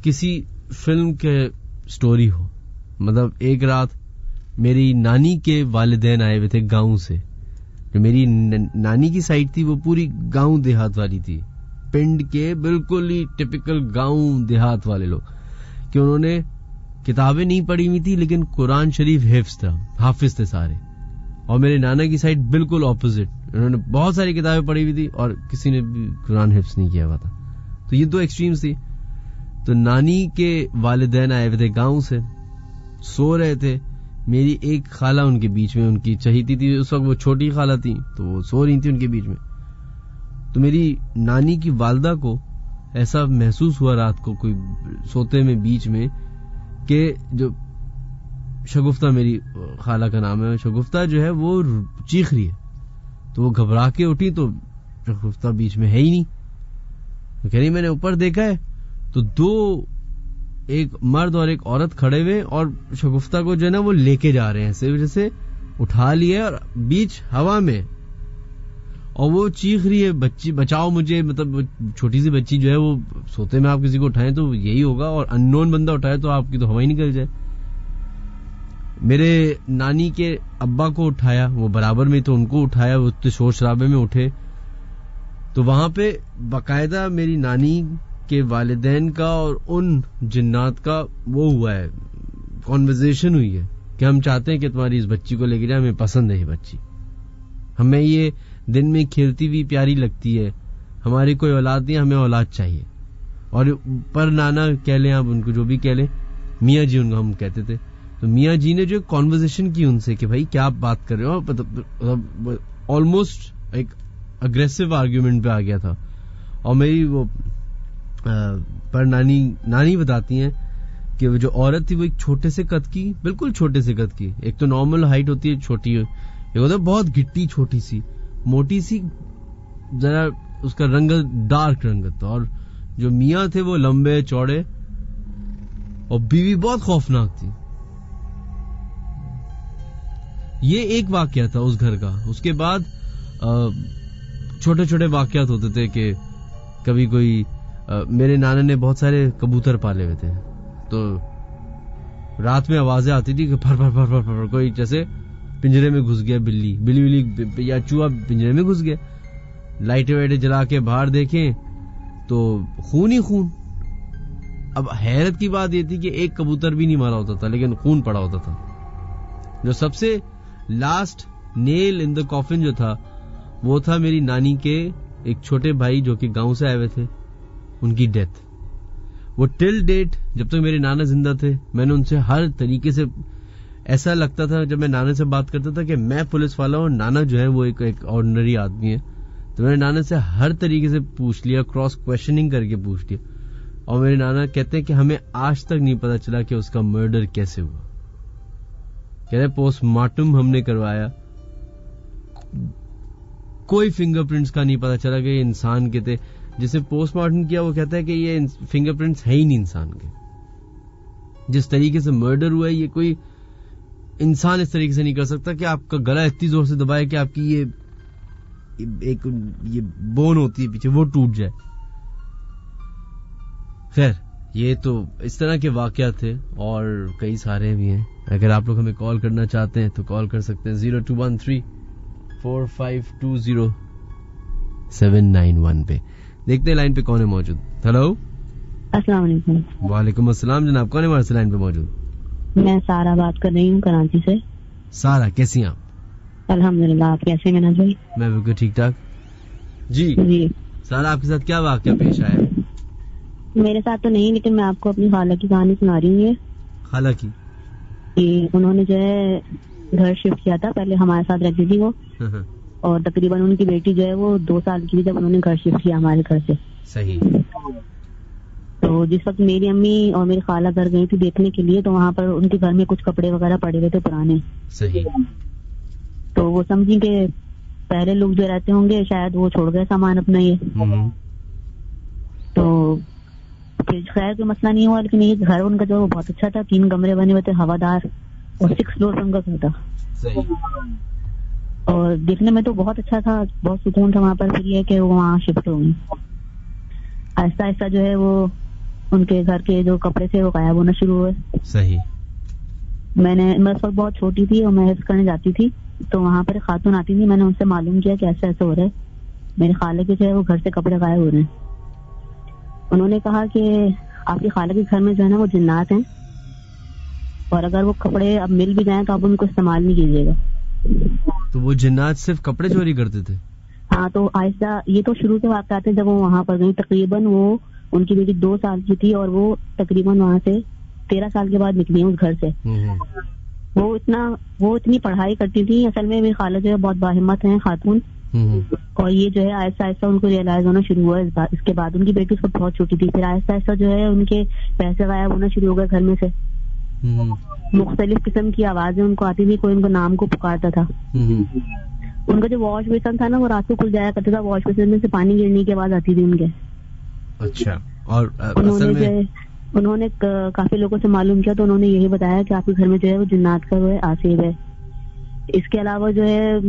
A: किसी फिल्म के स्टोरी हो। मतलब एक रात मेरी नानी के वालिदैन आए हुए थे गांव से। जो मेरी नानी की साइड थी वो पूरी गांव देहात वाली थी, पिंड के बिल्कुल ही टिपिकल गांव देहात वाले लोग, कि उन्होंने किताबें नहीं पढ़ी हुई थी लेकिन कुरान शरीफ हाफिज थे सारे। और मेरे नाना की साइड बिल्कुल ऑपोजिट, उन्होंने बहुत सारी किताबें पढ़ी हुई थी और किसी ने भी कुरान हिफ्ज नहीं किया हुआ था। तो ये 2 एक्सट्रीम्स थी। तो नानी के वालिदैन आए हुए थे गांव से, सो रहे थे, मेरी एक खाला उनके बीच में, उनकी चहीती थी उस वक्त, वो छोटी खाला थी, तो वो सो रही थी उनके बीच में। तो मेरी नानी की वालदा को ऐसा महसूस हुआ रात को, कोई सोते में बीच में, कि जो शगुफ्ता, मेरी खाला का नाम है, शगुफ्ता जो है वो चीख रही है। तो वो घबरा के उठी, तो शगुफ्ता बीच में है ही नहीं। तो कह रही मैंने ऊपर देखा है तो 2, एक मर्द और एक औरत खड़े हुए और शगुफ्ता को जो है ना वो लेके जा रहे हैं, ऐसे जैसे उठा लिए और बीच हवा में, और वो चीख रही है बच्ची बचाओ मुझे। मतलब छोटी सी बच्ची जो है, वो सोते में आप किसी को उठाएं तो यही होगा, और अननोन बंदा उठाए तो आपकी तो हवा ही निकल जाए। मेरे नानी के अब्बा को उठाया, वो बराबर में, तो उनको उठाया, वो तो शोर शराबे में उठे। तो वहां पे बाकायदा मेरी नानी के वालिदैन का और उन जिन्नात का वो हुआ है, कॉन्वर्सेशन हुई है कि हम चाहते हैं कि तुम्हारी इस बच्ची को लेके जाए, हमें पसंद है ये बच्ची, हमें ये दिन में खेलती हुई प्यारी लगती है, हमारी कोई औलाद नहीं, हमें औलाद चाहिए। और पर नाना कह लें आप, उनको जो भी कह लें, मियाँ जी उनको हम कहते थे। तो मियाँ जी ने जो कॉन्वर्सेशन की उनसे कि भाई क्या आप बात कर रहे हो, ऑलमोस्ट एक अग्रेसिव आर्ग्यूमेंट पे आ गया था। और मेरी वो पर नानी बताती हैं कि वो जो औरत थी वो एक छोटे से कद की, बिल्कुल छोटे से कद की, एक तो नॉर्मल हाइट होती है छोटी, एक होता है बहुत गिट्टी, छोटी सी, मोटी सी, जरा उसका रंगत डार्क रंगत, और जो मियाँ थे वो लंबे चौड़े, और बीवी बहुत खौफनाक थी। ये एक वाकया था उस घर का। उसके बाद छोटे छोटे वाकयात होते थे कि कभी कोई मेरे नाना ने बहुत सारे कबूतर पाले हुए थे, तो रात में आवाजें आती थी कि फर फर फर फर फर, कोई जैसे पिंजरे में घुस गया, बिल्ली या चूहा पिंजरे में घुस गया। लाइटें वाइटें जला के बाहर देखें तो खून ही खून। अब हैरत की बात यह थी कि एक कबूतर भी नहीं मारा होता था, लेकिन खून पड़ा होता था। जो सबसे last nail in the coffin जो था वो था मेरी नानी के एक छोटे भाई जो कि गांव से आए हुए थे, उनकी डेथ। वो टिल डेट जब तक मेरे नाना जिंदा थे मैंने उनसे हर तरीके से, ऐसा लगता था जब मैं नाना से बात करता था कि मैं पुलिस वाला हूं, नाना जो है वो एक ऑर्डिनरी आदमी है। तो मैंने नाना से हर तरीके से पूछ लिया, क्रॉस क्वेश्चनिंग करके पूछ लिया, और मेरे नाना कहते हैं कि हमें आज तक नहीं पता चला कि उसका मर्डर कैसे हुआ। कह रहे पोस्टमार्टम हमने करवाया, कोई फिंगरप्रिंट्स का नहीं पता चला कि ये इंसान के थे। जिसने पोस्टमार्टम किया वो कहता है कि ये फिंगरप्रिंट्स है ही नहीं इंसान के। जिस तरीके से मर्डर हुआ है ये कोई इंसान इस तरीके से नहीं कर सकता कि आपका गला इतनी जोर से दबाए कि आपकी ये बोन होती है पीछे वो टूट जाए। खैर ये तो इस तरह के वाकयात थे और कई सारे भी हैं। अगर आप लोग हमें कॉल करना चाहते हैं तो कॉल कर सकते हैं 02134520 पे। देखते हैं लाइन पे कौन है मौजूद। हेलो,
C: अस्सलाम वालेकुम।
A: वालेकुम अस्सलाम जनाब, कौन है हमारे लाइन पे मौजूद?
C: मैं सारा बात कर रही हूँ कराची से।
A: सारा, कैसी हैं आप?
C: अल्हम्दुलिल्लाह, आप कैसे हैं भाई?
A: मैं बिल्कुल ठीक ठाक जी। सारा, आपके साथ क्या वाकया पेश आया?
C: मेरे साथ तो नहीं, लेकिन मैं आपको अपनी खाला की कहानी सुना रही हूँ।
A: खाला की?
C: उन्होंने जो है घर शिफ्ट किया था, पहले हमारे साथ रहती थी वो, और तकरीबन उनकी बेटी जो है वो 2 साल की थी जब उन्होंने घर शिफ्ट किया हमारे घर से।
A: सही।
C: तो जिस वक्त मेरी अम्मी और मेरी खाला घर गई थी देखने के लिए, तो वहाँ पर उनके घर में कुछ कपड़े वगैरह पड़े हुए थे पुराने।
A: सही।
C: तो वो समझी कि पहले लोग जो रहते होंगे शायद वो छोड़ गए सामान अपना ये। तो फिर खैर कोई मसला नहीं हुआ, लेकिन ये घर उनका जो बहुत अच्छा था, 3 कमरे बने हुए थे हवादार, और 6 फ्लोर पर उनका घर था।
A: सही।
C: और देखने में तो बहुत अच्छा था, बहुत सुकून था वहाँ पर। फिर ये कि वो वहाँ शिफ्ट हो गई। आहिस्ता आहिस्ता जो है वो उनके घर के जो कपड़े थे वो गायब होना शुरू हुए।
A: सही।
C: मैं उस वक्त बहुत छोटी थी और मैं हिफ्ज करने जाती थी, तो वहाँ पर खातून आती थी। मैंने उनसे मालूम किया कि ऐसा ऐसा हो रहा है, मेरे खाले के जो है वो घर से कपड़े गायब हो रहे हैं। उन्होंने कहा कि आपकी खाला के घर में जो है ना वो जिन्नात हैं, और अगर वो कपड़े अब मिल भी जाएं तो आप उनको इस्तेमाल नहीं कीजिएगा।
A: तो वो जिन्नात सिर्फ कपड़े चोरी करते थे?
C: हाँ, तो आहिस्ता, ये तो शुरू के वाक़यात थे जब वो वहाँ पर गई। तकरीबन वो, उनकी बेटी 2 साल की थी और वो तकरीबन वहाँ से 13 साल के बाद निकली उस घर से। वो इतनी पढ़ाई करती थी। असल में मेरी खाला जो है बहुत बाहिम्मत है खातून, और ये जो है आहिस्ता आहिस्ता उनको रियलाइज होना शुरू हुआ इसके बाद। उनकी बेटी उसको बहुत छोटी थी। फिर आहिस्ता आहिस्ता जो है उनके पैसे गायब होना शुरू हो गए घर में से। मुख्तलिफ किस्म की आवाजें उनको आती थी, कोई उनको नाम को पुकारता था। उनका जो वॉश बेसिन था ना वो रात को खुल जाया करता था, वॉश बेसिन में से पानी गिरने की आवाज आती थी उनके।
A: अच्छा। और
C: उन्होंने काफी लोगों से मालूम किया, तो उन्होंने यही बताया कि आपके घर में जो है वो जिन्नात का वो है आसिब है। इसके अलावा जो है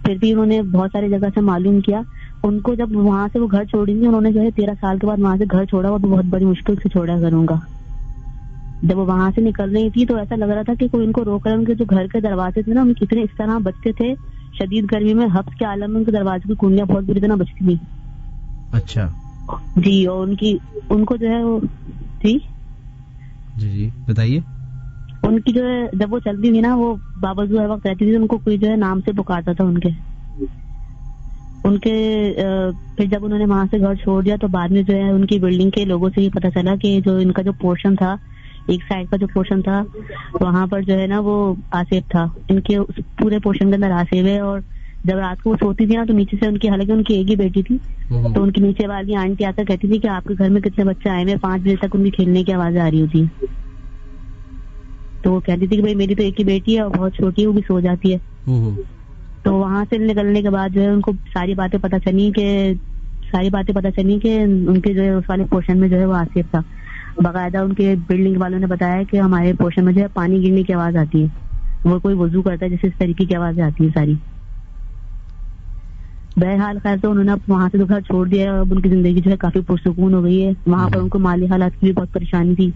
C: फिर भी उन्होंने बहुत सारी जगह से मालूम किया। उनको जब वहाँ से वो घर छोड़ी थी, उन्होंने जो है 13 साल के बाद वहाँ से घर छोड़ा, वो भी बहुत बड़ी मुश्किल से छोड़ा घर उनका। जब वो वहाँ से निकल रही थी तो ऐसा लग रहा था कि कोई इनको रोक रहा है। उनके जो घर के दरवाजे थे ना, उनके इतने इस तरह बचते थे, शदीद गर्मी में हफ्स के आलम में उनके दरवाजे की कुंडियां बहुत बुरी तरह बचती थी।
A: अच्छा
C: जी। और उनको जो है वो जी
A: बताइए।
C: उनकी जो है जब वो चलती थी ना, वो बावजूद हर वक्त रहती थी, उनको कोई जो है नाम से पुकारता था उनके। फिर जब उन्होंने वहां से घर छोड़ दिया तो बाद में जो है उनकी बिल्डिंग के लोगों से ये पता चला कि जो इनका जो पोर्शन था, एक साइड का जो पोर्शन था, वहां पर जो है ना वो आसिफ था। इनके उस पूरे पोर्शन के अंदर आसिफ है। और जब रात को वो सोती थी ना तो नीचे से उनकी, हालांकि उनकी एक ही बेटी थी, तो उनकी नीचे वाली आंटी आकर कहती थी कि आपके घर में कितने बच्चे आए हुए, 5 बजे तक उनकी खेलने की आवाजें आ रही होती है। तो वो कहती थी कि भाई मेरी तो एक ही बेटी है और बहुत छोटी है, वो भी सो जाती है। तो वहां से निकलने के बाद जो है उनको सारी बातें पता चली कि उनके जो है उस वाले पोर्शन में जो है वो आसिफ था। बाकायदा उनके बिल्डिंग वालों ने बताया कि हमारे पोर्शन में जो है पानी गिरने की आवाज आती है, वो कोई वजू करता है जैसे इस तरीके की आवाजें आती है सारी। बहरहाल खैर तो उन्होंने वहां से तो घर छोड़ दिया है। अब उनकी जिंदगी जो है काफी पुरसुकून हो गई है। वहां पर उनको माली हालात की भी बहुत परेशानी थी,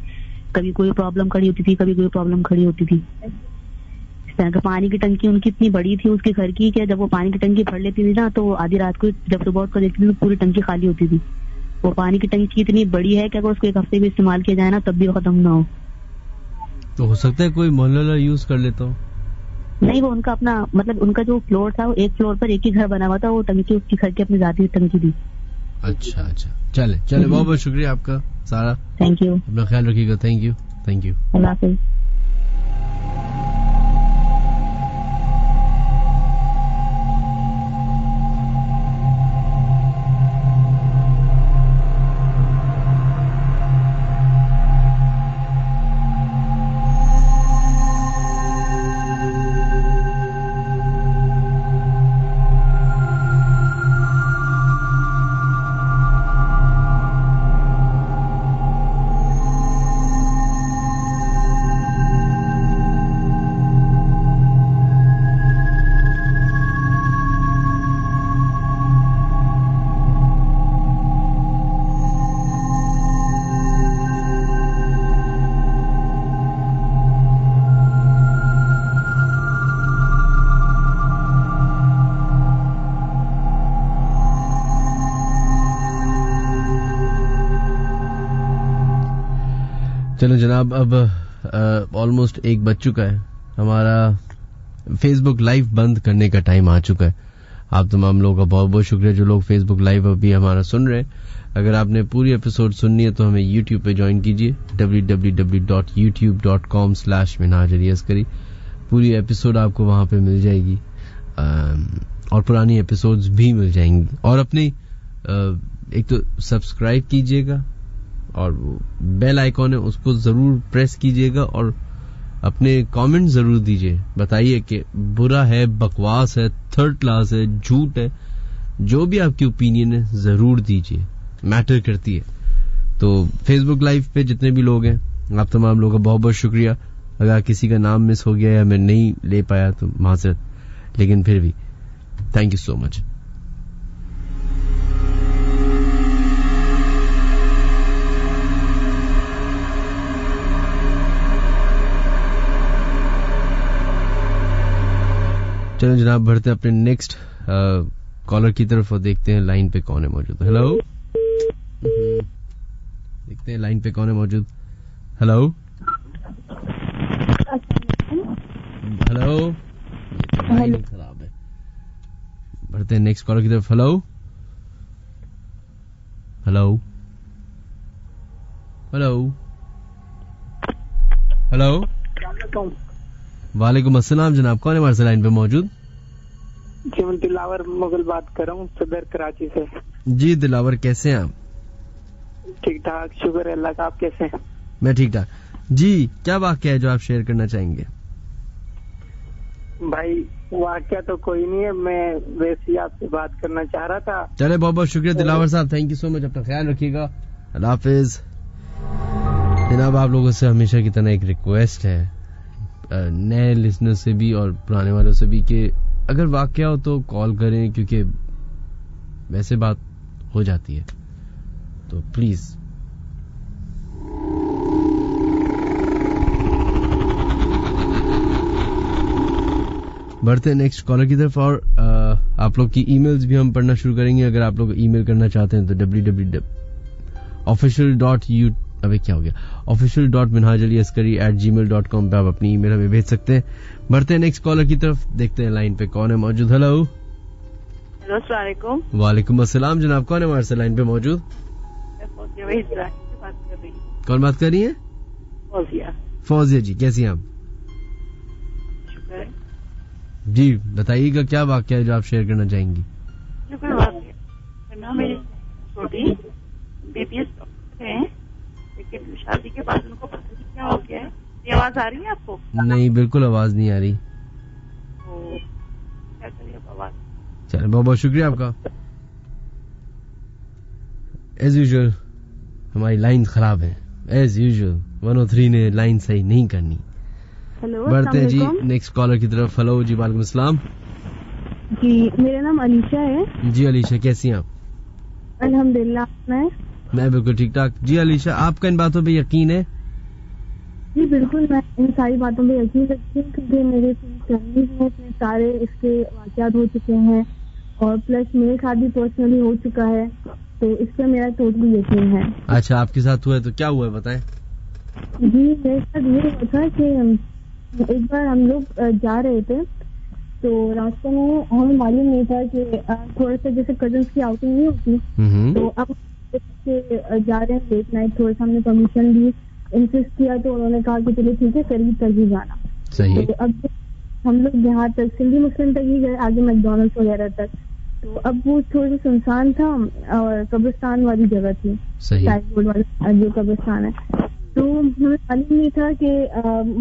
C: कभी कोई प्रॉब्लम खड़ी होती थी, कभी कोई प्रॉब्लम खड़ी होती थी। इस तरह का पानी की टंकी उनकी इतनी बड़ी थी उसके घर की कि जब वो पानी की टंकी भर लेती थी ना, तो आधी रात को जब सुबह उठकर देखती थी तो पूरी टंकी खाली होती थी। वो पानी की टंकी इतनी बड़ी है कि अगर उसको 1 हफ्ते भी इस्तेमाल किया जाए ना तब भी खत्म ना हो।
A: तो हो सकता है कोई मोहल्ला यूज कर लेता हो।
C: नहीं, वो उनका अपना मतलब उनका जो फ्लोर था वो एक फ्लोर पर एक ही घर बना हुआ था, वो टंकी उसकी घर की अपनी जाती टंकी थी।
A: अच्छा अच्छा, चले बहुत बहुत शुक्रिया आपका सारा।
C: थैंक यू,
A: अपना ख्याल रखिएगा। Thank you.
C: अल्लाह हाफिज।
A: चलो जनाब, अब ऑलमोस्ट 1 बज चुका है। हमारा फेसबुक लाइव बंद करने का टाइम आ चुका है। आप तमाम लोगों का बहुत बहुत शुक्रिया जो लोग फेसबुक लाइव अभी हमारा सुन रहे हैं। अगर आपने पूरी एपिसोड सुननी है तो हमें यूट्यूब पे ज्वाइन कीजिए, www.youtube.com/minhaj-ali-askari। पूरी एपिसोड आपको वहां पे मिल जाएगी और पुरानी एपिसोड्स भी मिल जाएंगी। और अपनी एक तो सब्सक्राइब कीजिएगा और वो बेल आइकॉन है उसको जरूर प्रेस कीजिएगा और अपने कमेंट जरूर दीजिए। बताइए कि बुरा है, बकवास है, थर्ड क्लास है, झूठ है, जो भी आपकी ओपिनियन है जरूर दीजिए, मैटर करती है। तो फेसबुक लाइव पे जितने भी लोग हैं आप तमाम लोगों का बहुत बहुत शुक्रिया। अगर किसी का नाम मिस हो गया या मैं नहीं ले पाया तो माजरत, लेकिन फिर भी थैंक यू सो मच। चलो जनाब, बढ़ते अपने नेक्स्ट कॉलर की तरफ और देखते हैं लाइन पे कौन है मौजूद। हेलो, देखते हैं लाइन पे कौन है मौजूद। हेलो हेलो, लाइन खराब है। बढ़ते हैं नेक्स्ट कॉलर की तरफ। हेलो हेलो हेलो हेलो, वालेकुम अस्सलाम जनाब, कौन है हमारे से लाइन पे मौजूद?
D: जी मैं दिलावर मुगल बात कर रहा हूँ सदर कराची से।
A: जी दिलावर, कैसे हैं आप?
D: ठीक ठाक, शुक्र है अल्लाह का। आप कैसे हैं?
A: मैं ठीक ठाक जी। क्या वाकया है जो आप शेयर करना चाहेंगे?
D: भाई वाकया तो कोई नहीं है, मैं वैसे ही आपसे बात करना चाह रहा था।
A: चले, बहुत बहुत शुक्रिया दिलावर साहब, थैंक यू सो मच। अपना ख्याल रखिएगा, अल्लाह हाफिज। जनाब, आप लोगों से हमेशा की तरह एक रिक्वेस्ट है, नए लिसनर से भी और पुराने वालों से भी, कि अगर वाकया हो तो कॉल करें, क्योंकि वैसे बात हो जाती है, तो प्लीज। बढ़ते हैं नेक्स्ट कॉलर की तरफ। और आप लोग की ईमेल्स भी हम पढ़ना शुरू करेंगे। अगर आप लोग ईमेल करना चाहते हैं तो official.minhajaliaskari@gmail.com पे आप अपनी ईमेल हमें भेज सकते हैं। बढ़ते हैं नेक्स्ट कॉलर की तरफ, देखते हैं लाइन पे कौन है मौजूद। हेलो
E: हेलो, अस्सलाम वालेकुम।
A: वालेकुम अस्सलाम जनाब, कौन है हमारे से लाइन पे मौजूद? कौन बात कर रही है? फौजिया जी, कैसी हैं आप?
E: शुक्र है
A: जी, बताइएगा क्या वाकया है जो आप शेयर करना चाहेंगी?
E: मेरी छोटी बीपीएस है, लेकिन शादी के बाद उनको पता नहीं क्या हो गया है। ये आवाज आ रही है आपको?
A: नहीं, बिल्कुल आवाज नहीं आ रही।
E: तो क्या करिए आवाज।
A: चलो, बहुत बहुत शुक्रिया आपका। एज यूजुअल हमारी लाइन खराब है, एज यूजुअल 103 ने लाइन सही नहीं करनी।
C: हेलो,
A: बढ़ते हैं जी नेक्स्ट कॉलर की तरफ। हेलो जी, वालेकुम अस्सलाम
C: जी, मेरा नाम अलीशा है।
A: जी अलीशा, कैसी हैं आप?
C: अल्हम्दुलिल्लाह,
A: मैं बिल्कुल ठीक ठाक। जी अलीशा, आपका इन बातों पे यकीन है?
C: जी बिल्कुल, मैं इन सारी बातों पे यकीन रखती हूँ, क्योंकि मेरे फैमिली में इतने सारे इसके वाक़यात हो चुके हैं और प्लस मेरे साथ भी पर्सनली हो चुका है, तो इस पर मेरा टोटली यकीन है।
A: अच्छा, आपके साथ हुआ है तो क्या हुआ है बताएं?
C: जी, मेरे साथ ये हुआ था कि
F: एक बार हम लोग जा रहे थे, तो रास्ते में हमें मालूम नहीं था कि थोड़ा सा जैसे कजन्स की आउटिंग नहीं होती, तो अब जा रहे हैं लेट नाइट, थोड़ा सा हमने परमिशन दी, इंसिस्ट किया, तो उन्होंने कहा कि चलो ठीक है करीब तक ही जाना।
A: सही।
F: तो अब हम लोग यहाँ तक सिंधी मुस्लिम तक ही गए, आगे मैकडॉनल्ड्स वगैरह तक। तो अब वो थोड़ा सा सुनसान था और कब्रिस्तान वाली जगह थी, बोर्ड वाला जो कब्रिस्तान है। तो हमें मालूम नहीं था कि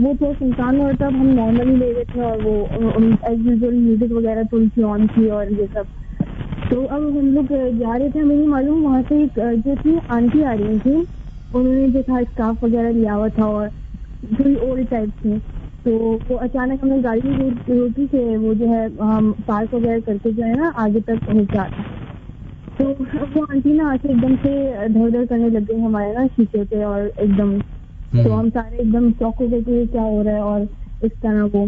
F: वो थोड़ा सुनसान हुआ, तब हम नॉर्मली ले गए थे और वो एज यूजुअल म्यूजिक वगैरह थोड़ी सी ऑन थी और ये सब। तो अब हम लोग जा रहे थे, हमें नहीं मालूम वहाँ से एक जो थी आंटी आ रही थी, उन्होंने जो था स्कार्फ वगैरह लिया हुआ था और थोड़ी ओल्ड टाइप थी। तो वो अचानक हमने गाड़ी रोकी कि वो जो है हम पार्क वगैरह करके जो है ना आगे तक पहुँच जाता। तो वो आंटी ना आके एकदम से धर धर करने लग गई हमारे ना शीशे पे और एकदम, तो हम सारे एकदम चौक हो गए कि क्या हो रहा है और इस तरह वो।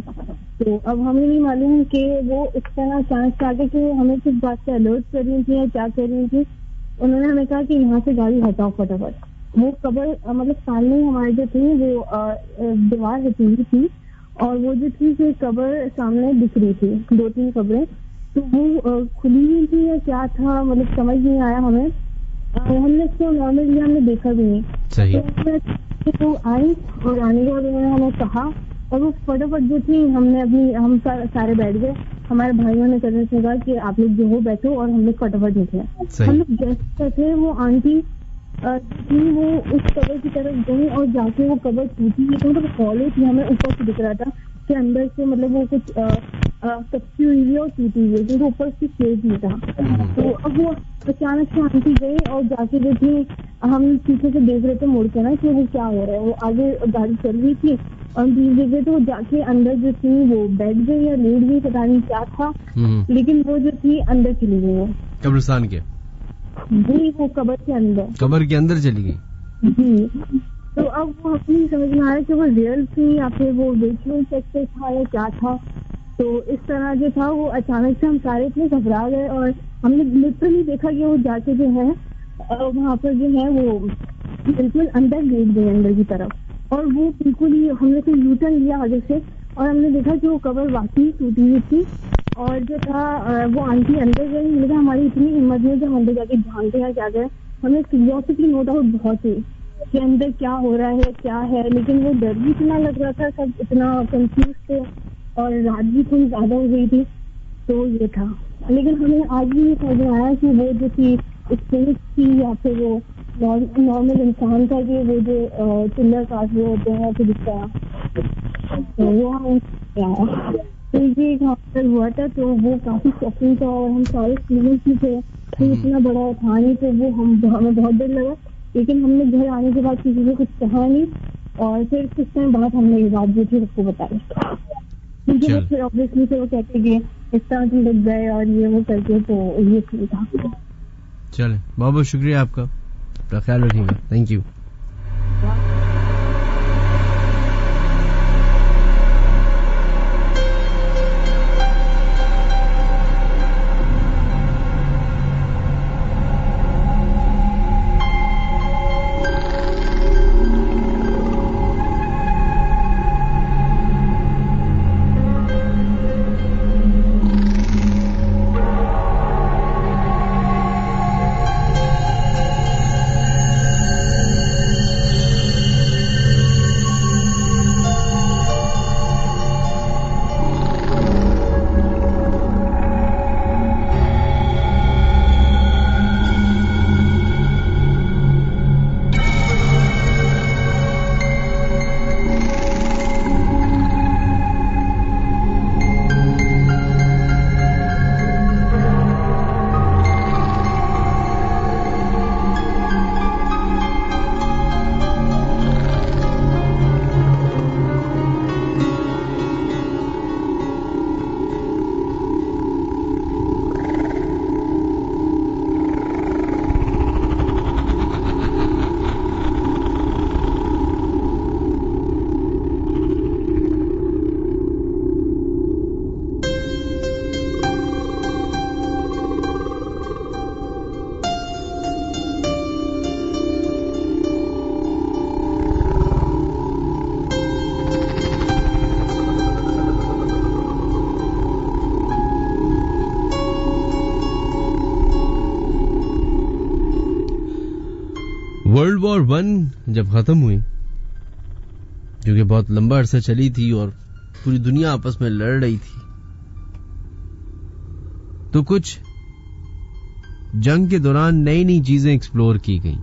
F: तो अब हमें नहीं मालूम कि वो इस तरह अचानक से आके कि हमें किस बात से अलर्ट कर रही थी या क्या कर रही थी। उन्होंने हमें कहा कि यहाँ से गाड़ी हटाओ फटाफट। वो कब्र मतलब सामने हमारे जो थी वो दीवार हटी थी और वो जो थी कि कब्र सामने दिख रही थी, 2-3 कब्रें, तो वो खुली हुई थी या क्या था मतलब समझ नहीं आया हमें। हमने इसको नॉर्मली हमने देखा भी नहीं।
A: सही।
F: तो आई और आने के बाद उन्होंने हमें कहा और वो फटाफट जो थी हम सारे बैठ गए। हमारे भाइयों ने करने से कहा कि आप लोग जो हो बैठो और हम लोग फटाफट निकले। हम लोग जैसे थे वो आंटी थी वो उस कब्र की तरफ गई और जाके वो कब्र टूटी हुई थी, मतलब हॉलो थी, हमें ऊपर से दिख रहा था कि अंदर से मतलब वो कुछ कच्ची हुई है और टूटी हुई है, क्योंकि ऊपर से शेड नहीं था। तो अब वो अचानक से आंटी गई और जाके जो थी हम पीछे से देख रहे थे मुड़ के ना कि वो क्या हो रहा है। वो आगे गाड़ी चल रही थी और हम पीछे देख रहे थे, वो जाके अंदर जो थी वो बैठ गई या लेट गई, पता नहीं क्या था, लेकिन वो जो थी अंदर चली गई। वो
A: कब्रिस्तान के
F: जी, वो कब्र के अंदर
A: चली गई
F: जी। तो अब वो अपनी समझ में आया कि वो रियल थी या फिर वो वर्चुअल सेक्टर था या क्या था। तो इस तरह जो था वो अचानक से हम सारे इतने घबरा गए और हमने लिटरली देखा कि वो जाके जो है वहाँ पर जो है वो बिल्कुल अंदर लेट गए अंदर की तरफ। और वो बिल्कुल ही हमने तो यूटर्न लिया आगे से और हमने देखा कि वो कब्र वाकई टूटी हुई थी और जो था वो आंटी अंदर गई। लेकिन हमारी इतनी हिम्मत नहीं कि हम अंदर जाके झांके हैं क्या गए। हमें क्यूरियोसिटी नो डाउट बहुत थी कि अंदर क्या हो रहा है क्या है, लेकिन वो डर भी इतना लग रहा था, सब इतना कंफ्यूज थे और रात भी थोड़ी ज्यादा हो गई थी। तो ये था, लेकिन हमें आज भी ये समझ में आया कि वो जो थी स्पिरिट थी या फिर वो नॉर्मल इंसान था कि वो जो चिल्लर काट रहे होते हैं फिर इस तरह, तो वो हमें तो ये एक हादसा हुआ था। तो वो काफी शॉकिंग था और हम सारे स्टूडेंट्स ही थे, तो इतना बड़ा था नहीं, तो वो हमें बहुत डर लगा। लेकिन हमने घर आने के बाद किसी को कुछ कहा नहीं और फिर कुछ टाइम बाद हमने ये बात जो थी सबको बताई, क्योंकि वो फिर ऑब्वियसली फिर वो कहते कि इस तरह तुम लग गए और ये वो करके, तो ये था।
A: चले, बहुत बहुत शुक्रिया आपका, अपना ख्याल रखिएगा, थैंक यू। वॉर वन जब खत्म हुई, जो कि बहुत लंबा अरसा चली थी और पूरी दुनिया आपस में लड़ रही थी, तो कुछ जंग के दौरान नई नई चीजें एक्सप्लोर की गई।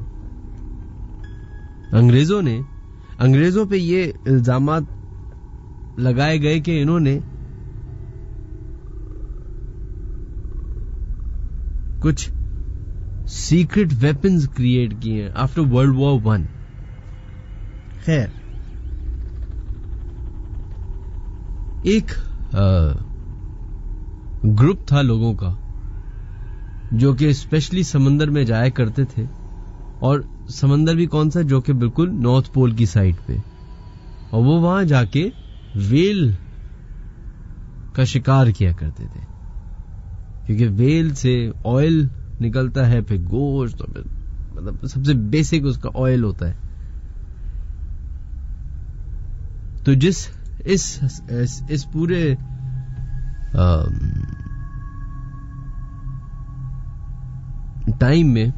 A: अंग्रेजों पे ये इल्जामात लगाए गए कि इन्होंने कुछ सीक्रेट वेपन्स क्रिएट किए हैं आफ्टर वर्ल्ड वॉर वन। खैर, एक ग्रुप था लोगों का जो कि स्पेशली समंदर में जाया करते थे, और समंदर भी कौन सा, जो कि बिल्कुल नॉर्थ पोल की साइड पे, और वो वहां जाके वेल का शिकार किया करते थे, क्योंकि वेल से ऑयल निकलता है, फिर गोश्त, मतलब सबसे बेसिक उसका ऑयल होता है। तो इस पूरे टाइम में,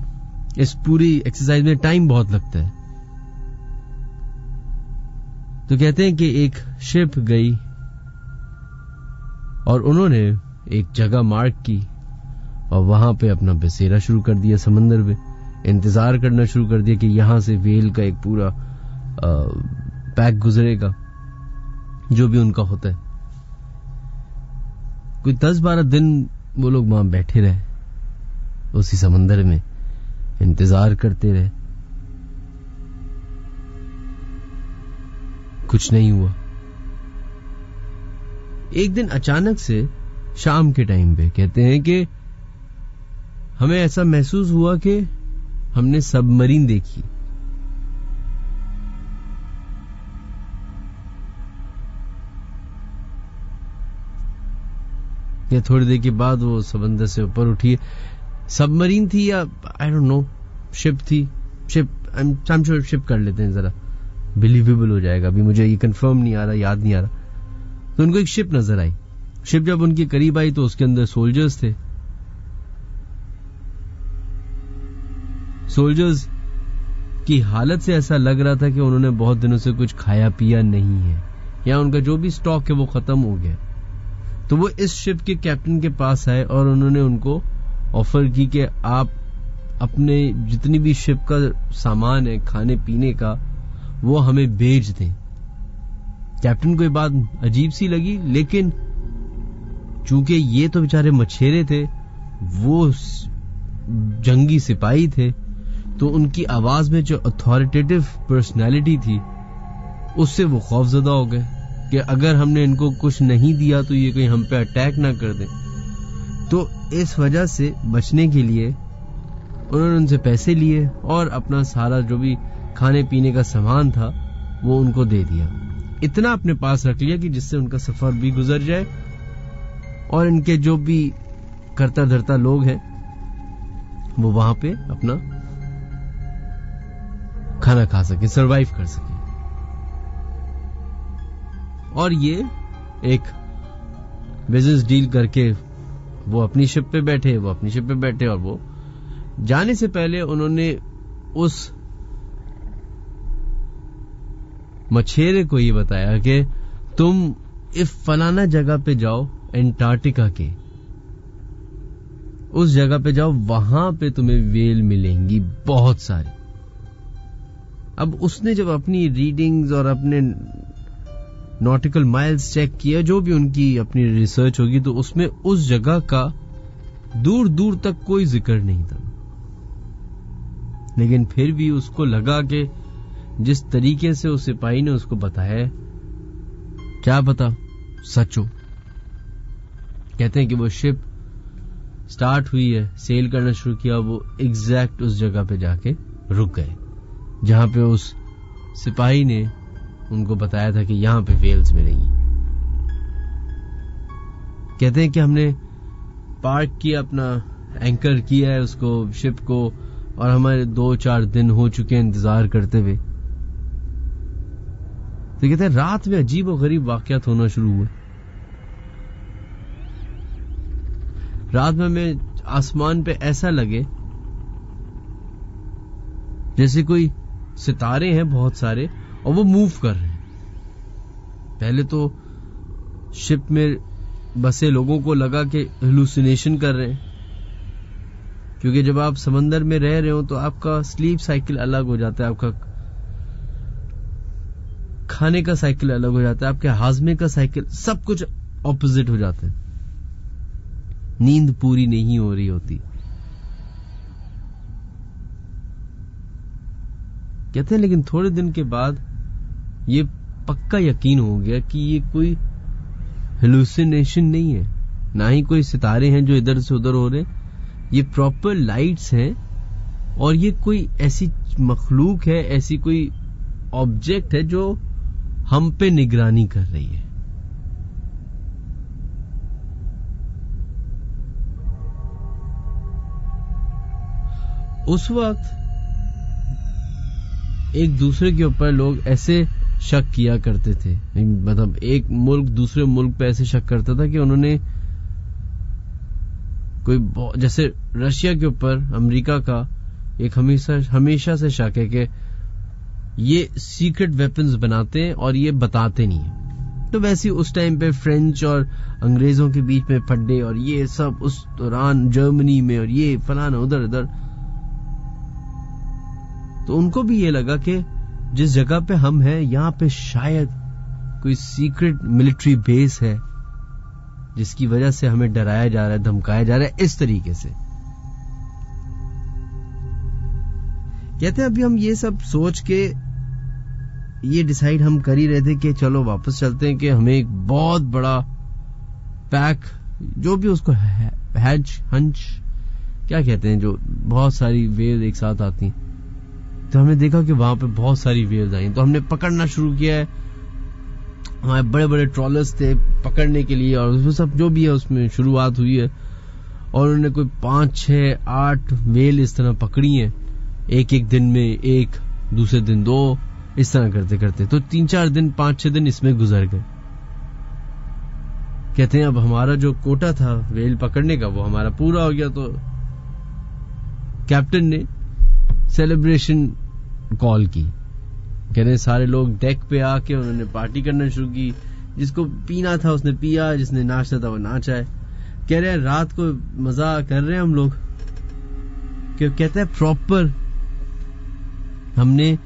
A: इस पूरी एक्सरसाइज में टाइम बहुत लगता है। तो कहते हैं कि एक शिप गई और उन्होंने एक जगह मार्क की और वहां पे अपना बसेरा शुरू कर दिया, समंदर में इंतजार करना शुरू कर दिया कि यहां से वेल का एक पूरा पैक गुजरेगा, जो भी उनका होता है। कोई 10-12 दिन वो लोग वहां बैठे रहे, उसी समंदर में इंतजार करते रहे, कुछ नहीं हुआ। एक दिन अचानक से शाम के टाइम पे कहते हैं कि हमें ऐसा महसूस हुआ कि हमने सबमरीन देखी। या थोड़ी देर के बाद वो समंदर से ऊपर उठी, सबमरीन थी या आई डोंट नो, शिप थी, ship, I am sure ship कर लेते हैं, जरा बिलीवेबल हो जाएगा। अभी मुझे ये कंफर्म नहीं आ रहा, याद नहीं आ रहा। तो उनको एक शिप नजर आई। शिप जब उनके करीब आई तो उसके अंदर सोल्जर्स थे। सोल्जर्स की हालत से ऐसा लग रहा था कि उन्होंने बहुत दिनों से कुछ खाया पिया नहीं है, या उनका जो भी स्टॉक है वो खत्म हो गया। तो वो इस शिप के कैप्टन के पास आए और उन्होंने उनको ऑफर की कि आप अपने जितनी भी शिप का सामान है खाने पीने का, वो हमें बेच दें। कैप्टन को ये बात अजीब सी लगी, लेकिन चूंकि ये तो बेचारे मछेरे थे, वो जंगी सिपाही थे, तो उनकी आवाज में जो अथॉरिटेटिव पर्सनैलिटी थी, उससे वो खौफजदा हो गए कि अगर हमने इनको कुछ नहीं दिया तो ये कहीं हम पे अटैक ना कर दे। तो इस वजह से बचने के लिए उन्होंने उनसे पैसे लिए और अपना सारा जो भी खाने पीने का सामान था वो उनको दे दिया। इतना अपने पास रख लिया कि जिससे उनका सफर भी गुजर जाए और इनके जो भी करता धरता लोग हैं वो वहां पे अपना खाना खा सके, सरवाइव कर सके। और ये एक बिजनेस डील करके वो अपनी शिप पे बैठे, और वो जाने से पहले उन्होंने उस मछेरे को ये बताया कि तुम इस फलाना जगह पे जाओ, एंटार्क्टिका के उस जगह पे जाओ, वहां पे तुम्हें वेल मिलेंगी बहुत सारी। अब उसने जब अपनी रीडिंग्स और अपने नॉटिकल माइल्स चेक किया, जो भी उनकी अपनी रिसर्च होगी, तो उसमें उस जगह का दूर दूर तक कोई जिक्र नहीं था। लेकिन फिर भी उसको लगा कि जिस तरीके से उस सिपाही ने उसको बताया, क्या पता सच हो। कहते हैं कि वो शिप स्टार्ट हुई है, सेल करना शुरू किया, वो एग्जैक्ट उस जगह पे जाके रुक गए जहां पे उस सिपाही ने उनको बताया था कि यहां पे वेल्स मिलेंगी। कहते हैं कि हमने पार्क किया, अपना एंकर किया है उसको, शिप को, और हमारे 2-4 दिन हो चुके हैं इंतजार करते हुए। तो कहते हैं रात में अजीब और गरीब वाकयात होना शुरू हुए। रात में हमें आसमान पे ऐसा लगे जैसे कोई सितारे हैं बहुत सारे और वो मूव कर रहे हैं। पहले तो शिप में बसे लोगों को लगा कि हेलुसिनेशन कर रहे हैं, क्योंकि जब आप समंदर में रह रहे हो तो आपका स्लीप साइकिल अलग हो जाता है, आपका खाने का साइकिल अलग हो जाता है, आपके हाजमे का साइकिल, सब कुछ ऑपोजिट हो जाता है। नींद पूरी नहीं हो रही होती। कहते हैं लेकिन थोड़े दिन के बाद ये पक्का यकीन हो गया कि ये कोई हेलुसिनेशन नहीं है, ना ही कोई सितारे हैं जो इधर से उधर हो रहे हैं, ये प्रॉपर लाइट्स हैं और ये कोई ऐसी मखलूक है, ऐसी कोई ऑब्जेक्ट है जो हम पे निगरानी कर रही है। उस वक्त एक दूसरे के ऊपर लोग ऐसे शक किया करते थे, मतलब एक मुल्क दूसरे मुल्क पे ऐसे शक करता था कि उन्होंने कोई, जैसे रशिया के ऊपर अमेरिका का एक हमेशा से शक है कि ये सीक्रेट वेपन्स बनाते हैं और ये बताते नहीं है। तो वैसे उस टाइम पे फ्रेंच और अंग्रेजों के बीच में फड्डे और ये सब, उस दौरान जर्मनी में और ये फलाना उधर इधर, तो उनको भी ये लगा कि जिस जगह पे हम हैं यहां पे शायद कोई सीक्रेट मिलिट्री बेस है जिसकी वजह से हमें डराया जा रहा है, धमकाया जा रहा है इस तरीके से। कहते हैं अभी हम ये सब सोच के ये डिसाइड हम कर ही रहे थे कि चलो वापस चलते हैं, कि हमें एक बहुत बड़ा पैक, जो भी उसको हंच क्या कहते हैं, जो बहुत सारी वेव एक साथ आती हैं, तो हमने देखा कि वहां पे बहुत सारी वेव्स आई, तो हमने पकड़ना शुरू किया है। हमारे बड़े बड़े ट्रॉलर्स थे पकड़ने के लिए, और उसमें सब जो भी है उसमें शुरुआत हुई है, और उन्होंने कोई 5, 6, 8 वेल इस तरह पकड़ी है, एक एक दिन में एक, दूसरे दिन 2, इस तरह करते करते तो 3-4 दिन 5-6 दिन इसमें गुजर गए। कहते हैं अब हमारा जो कोटा था वेल पकड़ने का वो हमारा पूरा हो गया, तो कैप्टन ने सेलिब्रेशन कॉल की। कह रहे सारे लोग डेक पे आके उन्होंने पार्टी करना शुरू की, जिसको पीना था उसने पिया, जिसने नाचना था वो नाचा है। कह रहे रात को मजा कर रहे हैं हम लोग। कहते हैं प्रॉपर हमने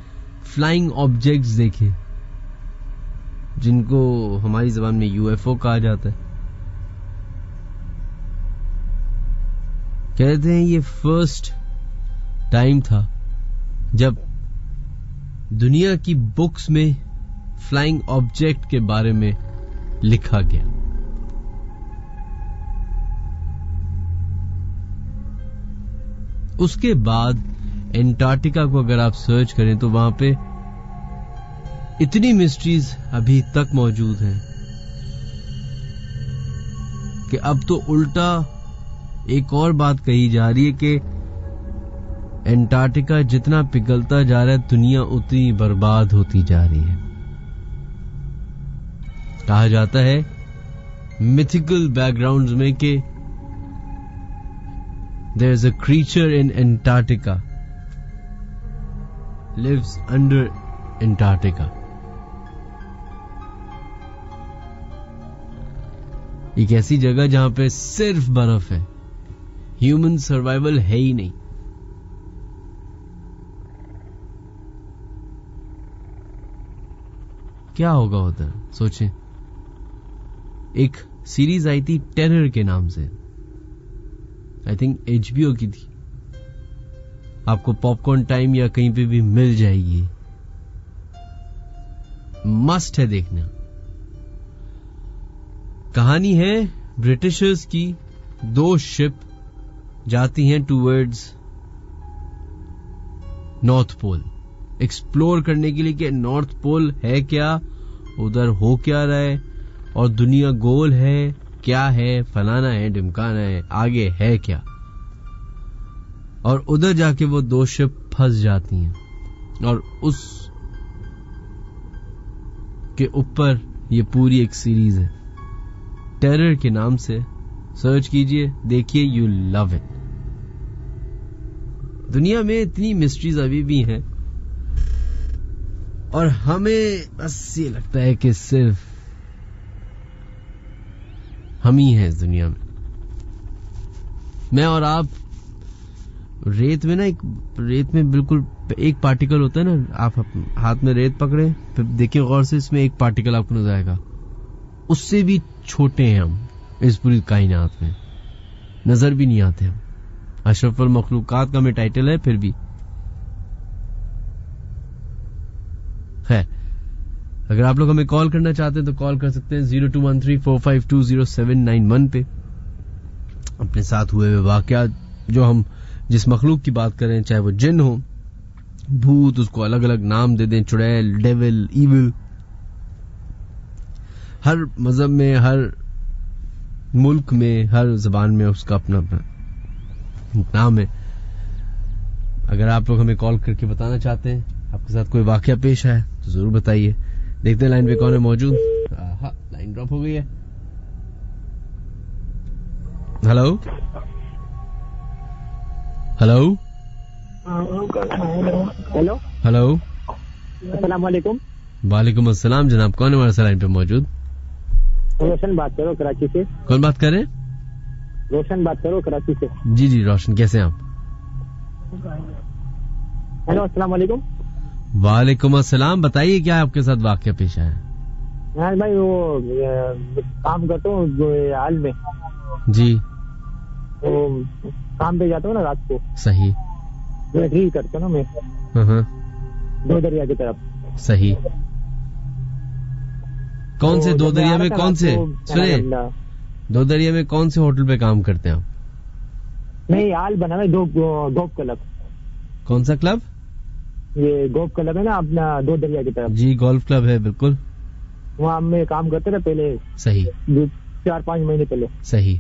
A: फ्लाइंग ऑब्जेक्ट्स देखे, जिनको हमारी जबान में यूएफओ कहा जाता है। कहते हैं ये फर्स्ट टाइम था जब दुनिया की बुक्स में फ्लाइंग ऑब्जेक्ट के बारे में लिखा गया। उसके बाद एंटार्क्टिका को अगर आप सर्च करें तो वहां पे इतनी मिस्ट्रीज अभी तक मौजूद हैं कि अब तो उल्टा एक और बात कही जा रही है कि एंटार्क्टिका जितना पिघलता जा रहा है दुनिया उतनी बर्बाद होती जा रही है। कहा जाता है मिथिकल बैकग्राउंड्स में कि there is a creature in Antarctica lives under Antarctica. एक ऐसी जगह जहां पे सिर्फ बर्फ है, ह्यूमन सर्वाइवल है ही नहीं। क्या होगा उधर सोचें। एक सीरीज आई थी टेरर के नाम से, आई थिंक HBO की थी, आपको पॉपकॉर्न टाइम या कहीं पे भी मिल जाएगी, मस्ट है देखना। कहानी है ब्रिटिशर्स की, 2 शिप जाती हैं टूवर्ड्स नॉर्थ पोल एक्सप्लोर करने के लिए कि नॉर्थ पोल है क्या, उधर हो क्या रहा है, और दुनिया गोल है क्या है, फलाना है ढिमकाना है, आगे है क्या। और उधर जाके वो 2 शिप फंस जाती हैं और उस के ऊपर ये पूरी एक सीरीज है टेरर के नाम से। सर्च कीजिए, देखिए, यू लव इट। दुनिया में इतनी मिस्ट्रीज अभी भी हैं और हमें बस ये लगता है कि सिर्फ हम ही हैं इस दुनिया में। मैं और आप रेत में ना, एक रेत में बिल्कुल एक पार्टिकल होता है ना, आप हाथ में रेत पकड़े फिर देखिए गौर से, इसमें एक पार्टिकल आपको नजर आएगा, उससे भी छोटे हैं हम इस पूरी कायनात में, नजर भी नहीं आते हम। अशरफुल मखलूकात का में टाइटल है, फिर भी खैर, अगर आप लोग हमें कॉल करना चाहते हैं तो कॉल कर सकते हैं 0213452071 पे। अपने साथ हुए हुए वाकयात, जो हम जिस मखलूक की बात करें, चाहे वो जिन हो, भूत, उसको अलग अलग नाम दे दें, चुड़ैल, डेविल, ईविल, हर मजहब में, हर मुल्क में, हर जबान में उसका अपना अपना नाम है। अगर आप लोग हमें कॉल करके बताना चाहते हैं आपके साथ कोई वाकया पेश आया तो जरूर बताइए। देखते हैं लाइन पे कौन है मौजूद। लाइन ड्रॉप हो गई है। हेलो हेलो
G: हेलो
A: हेलो,
G: अस्सलाम वालेकुम।
A: वालेकुम अस्सलाम जनाब, कौन है हमारे साथ लाइन पे मौजूद?
G: रोशन बात करो कराची से।
A: कौन बात कर रहे हैं?
G: रोशन बात करो कराची से।
A: जी जी रोशन, कैसे हैं आप?
G: हेलो अस्सलाम वालेकुम।
A: वालेकुम अस्सलाम, बताइए क्या आपके साथ वाकया पेश आया?
G: हाँ भाई, वो काम करता हूँ हाल में
A: जी।
G: तो काम पे जाता हूँ ना रात को।
A: सही।
G: मैं ड्रिल करता हूँ ना मैं। दो दरिया की तरफ।
A: सही। कौन से दो दरिया में, कौन से, सुने, दो दरिया में कौन से होटल पे काम करते हैं आप?
G: नहीं, हाल बना है गोप क्लब।
A: कौन सा क्लब?
G: ये गोप क्लब है ना अपना, दो दरिया की तरफ।
A: जी, गोल्फ क्लब है, बिल्कुल।
G: वहाँ में काम करते ना पहले।
A: सही।
G: 4-5 महीने पहले।
A: सही।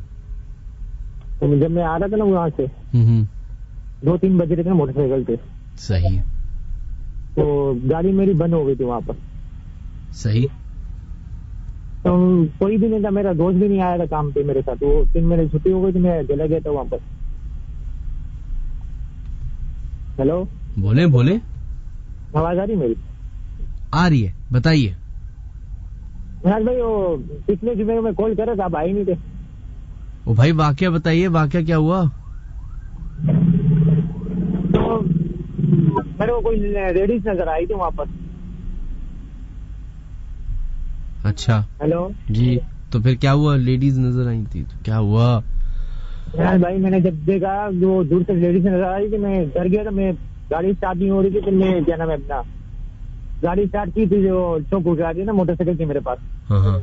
G: तो जब मैं आ रहा था ना वहाँ से, 2-3 बज रहे थे मोटरसाइकिल पे।
A: सही।
G: तो गाड़ी मेरी बंद हो गई थी वहाँ पर।
A: सही।
G: तो कोई भी नहीं था, मेरा दोस्त भी नहीं आया था काम पे मेरे साथ। वो 3 महीने छुट्टी हो गई थी, मैं चला गया था वहाँ पर। हेलो,
A: बोले बोले,
G: आवाज आ रही मेरी?
A: आ रही है, बताइए।
G: यार भाई, वो पिछले जुमे में कॉल कर रहा था, आप आए नहीं थे।
A: ओ भाई, वाकया बताइए, वाकया क्या हुआ?
G: तो मेरे को कोई लेडीज नजर आई थी वहाँ पर।
A: अच्छा।
G: हेलो
A: जी, तो फिर क्या हुआ? लेडीज नजर आई थी तो क्या हुआ?
G: यार भाई, मैंने जब देखा जो दूर से लेडीज नजर आ रही थी, मैं डर गया था। मैं गाड़ी स्टार्ट नहीं हो रही थी, तो मैं क्या नाम है अपना गाड़ी स्टार्ट की थी, जो चौक उठ रही थी ना, मोटरसाइकिल थी मेरे पास।
A: हाँ।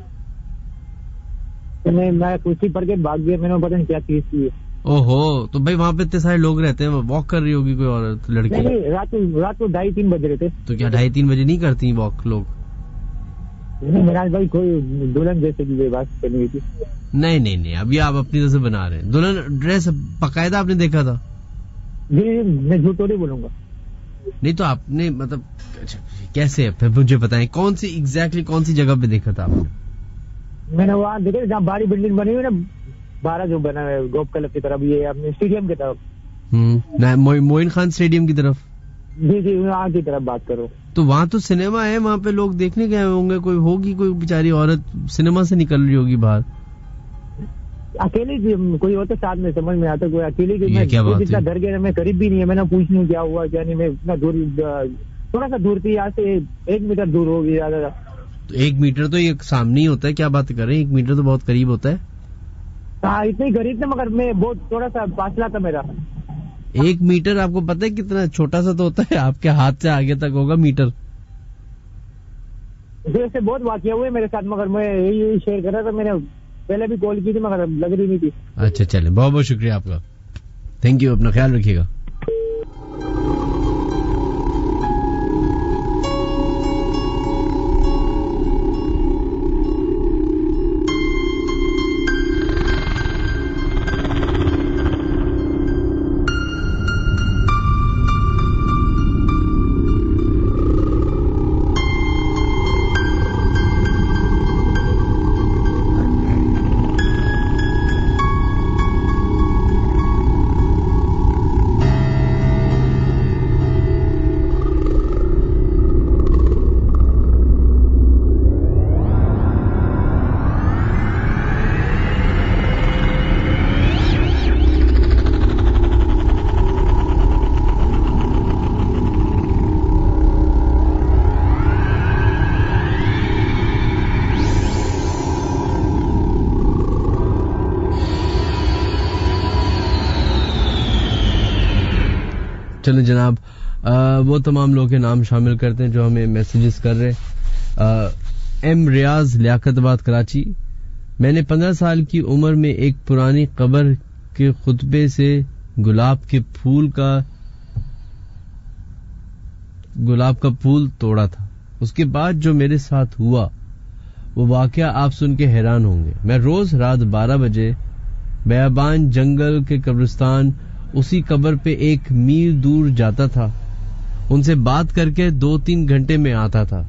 G: तो मैं कुर्सी पर के भाग गया। मैंने पता नहीं क्या चीज थी।
A: ओहो, तो भाई वहाँ पे इतने सारे लोग रहते हैं, वॉक कर रही होगी कोई औरत, लड़की?
G: नहीं, रात को 2:30-3 बज रहे थे।
A: तो क्या 2:30-3 बजे नहीं करती वॉक लोग?
G: मेरा भाई कोई दुल्हन जैसे की बात करनी हुई थी।
A: नहीं, अभी आप अपनी तरह से बना रहे हैं। दुल्हन ड्रेस बकायदा आपने देखा था?
G: जी, मैं झूठ थोड़ी बोलूंगा।
A: नहीं तो आपने मतलब, अच्छा कैसे, फिर मुझे बताएं कौन सी एग्जैक्टली कौन सी जगह पे देखा था आपने?
G: मैंने वहाँ देखा जहाँ बड़ी बिल्डिंग बनी हुई ना, 12 जो बना है गोप क्लब की तरफ, ये अपने स्टेडियम की तरफ।
A: मोइन खान स्टेडियम की तरफ?
G: जी, वहाँ की तरफ बात करो।
A: तो वहाँ तो सिनेमा है, वहाँ पे लोग देखने गए होंगे, कोई होगी, कोई बेचारी औरत सिनेमा से निकल रही होगी बाहर।
G: अकेली कोई होता साथ में, समझ में आता। कोई अकेली जितना डर गया, मैं करीब भी नहीं है। मैंने पूछ नहीं क्या हुआ क्या नहीं। मैं इतना दूर, थोड़ा सा दूर थी यहाँ से, 1 मीटर दूर होगी ज्यादा।
A: तो 1 मीटर तो ये सामने ही होता है, क्या बात कर रहे हैं? 1 मीटर तो बहुत करीब होता है।
G: हाँ, इतने ही करीब थे, मगर मैं बहुत थोड़ा सा फासला था मेरा।
A: 1 मीटर आपको पता है कितना छोटा सा तो होता है? आपके हाथ से आगे तक होगा मीटर।
G: जैसे बहुत वाकया हुए मेरे साथ, मगर मैं यही शेयर कर रहा था। मैंने पहले भी कॉल की थी, मगर लग रही नहीं थी।
A: अच्छा, चले, बहुत बहुत शुक्रिया आपका, थैंक यू, अपना ख्याल रखिएगा। चलो जनाब, वो तमाम लोग के नाम शामिल करते हैं जो हमें मैसेजेस कर रहे। एम रियाज, लियाकताबाद, कराची। मैंने 15 साल की उम्र में एक पुरानी कब्र के खुतबे से गुलाब का फूल तोड़ा था। उसके बाद जो मेरे साथ हुआ वो वाकया आप सुन के हैरान होंगे। मैं रोज रात 12 बजे बयाबान जंगल के कब्रिस्तान उसी कब्र पे 1 मील दूर जाता था। उनसे बात करके 2-3 घंटे में आता था।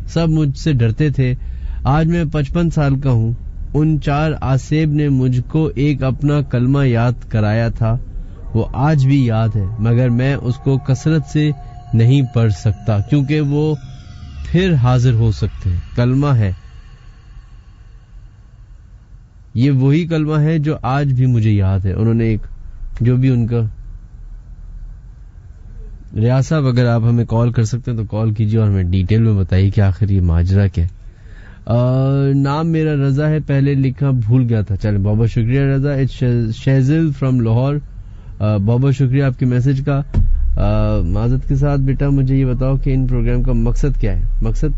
A: सब मुझसे डरते थे। आज मैं 55 साल का हूँ। उन 4 आसेब ने मुझको एक अपना कलमा याद कराया था, वो आज भी याद है, मगर मैं उसको कसरत से नहीं पढ़ सकता क्योंकि वो फिर हाजिर हो सकते हैं। कलमा है ये, वही कलमा है जो आज भी मुझे याद है। उन्होंने एक जो भी उनका रियाज साहब, अगर आप हमें कॉल कर सकते हैं तो कॉल कीजिए और हमें डिटेल में बताइए कि आखिर ये माजरा क्या है। नाम मेरा रजा है, पहले लिखा भूल गया था। चले, बहुत बहुत शुक्रिया रजा। It's Shezil from Lahore. बहुत बहुत शुक्रिया आपके मैसेज का। माजरत के साथ बेटा मुझे ये बताओ कि इन प्रोग्राम का मकसद क्या है? मकसद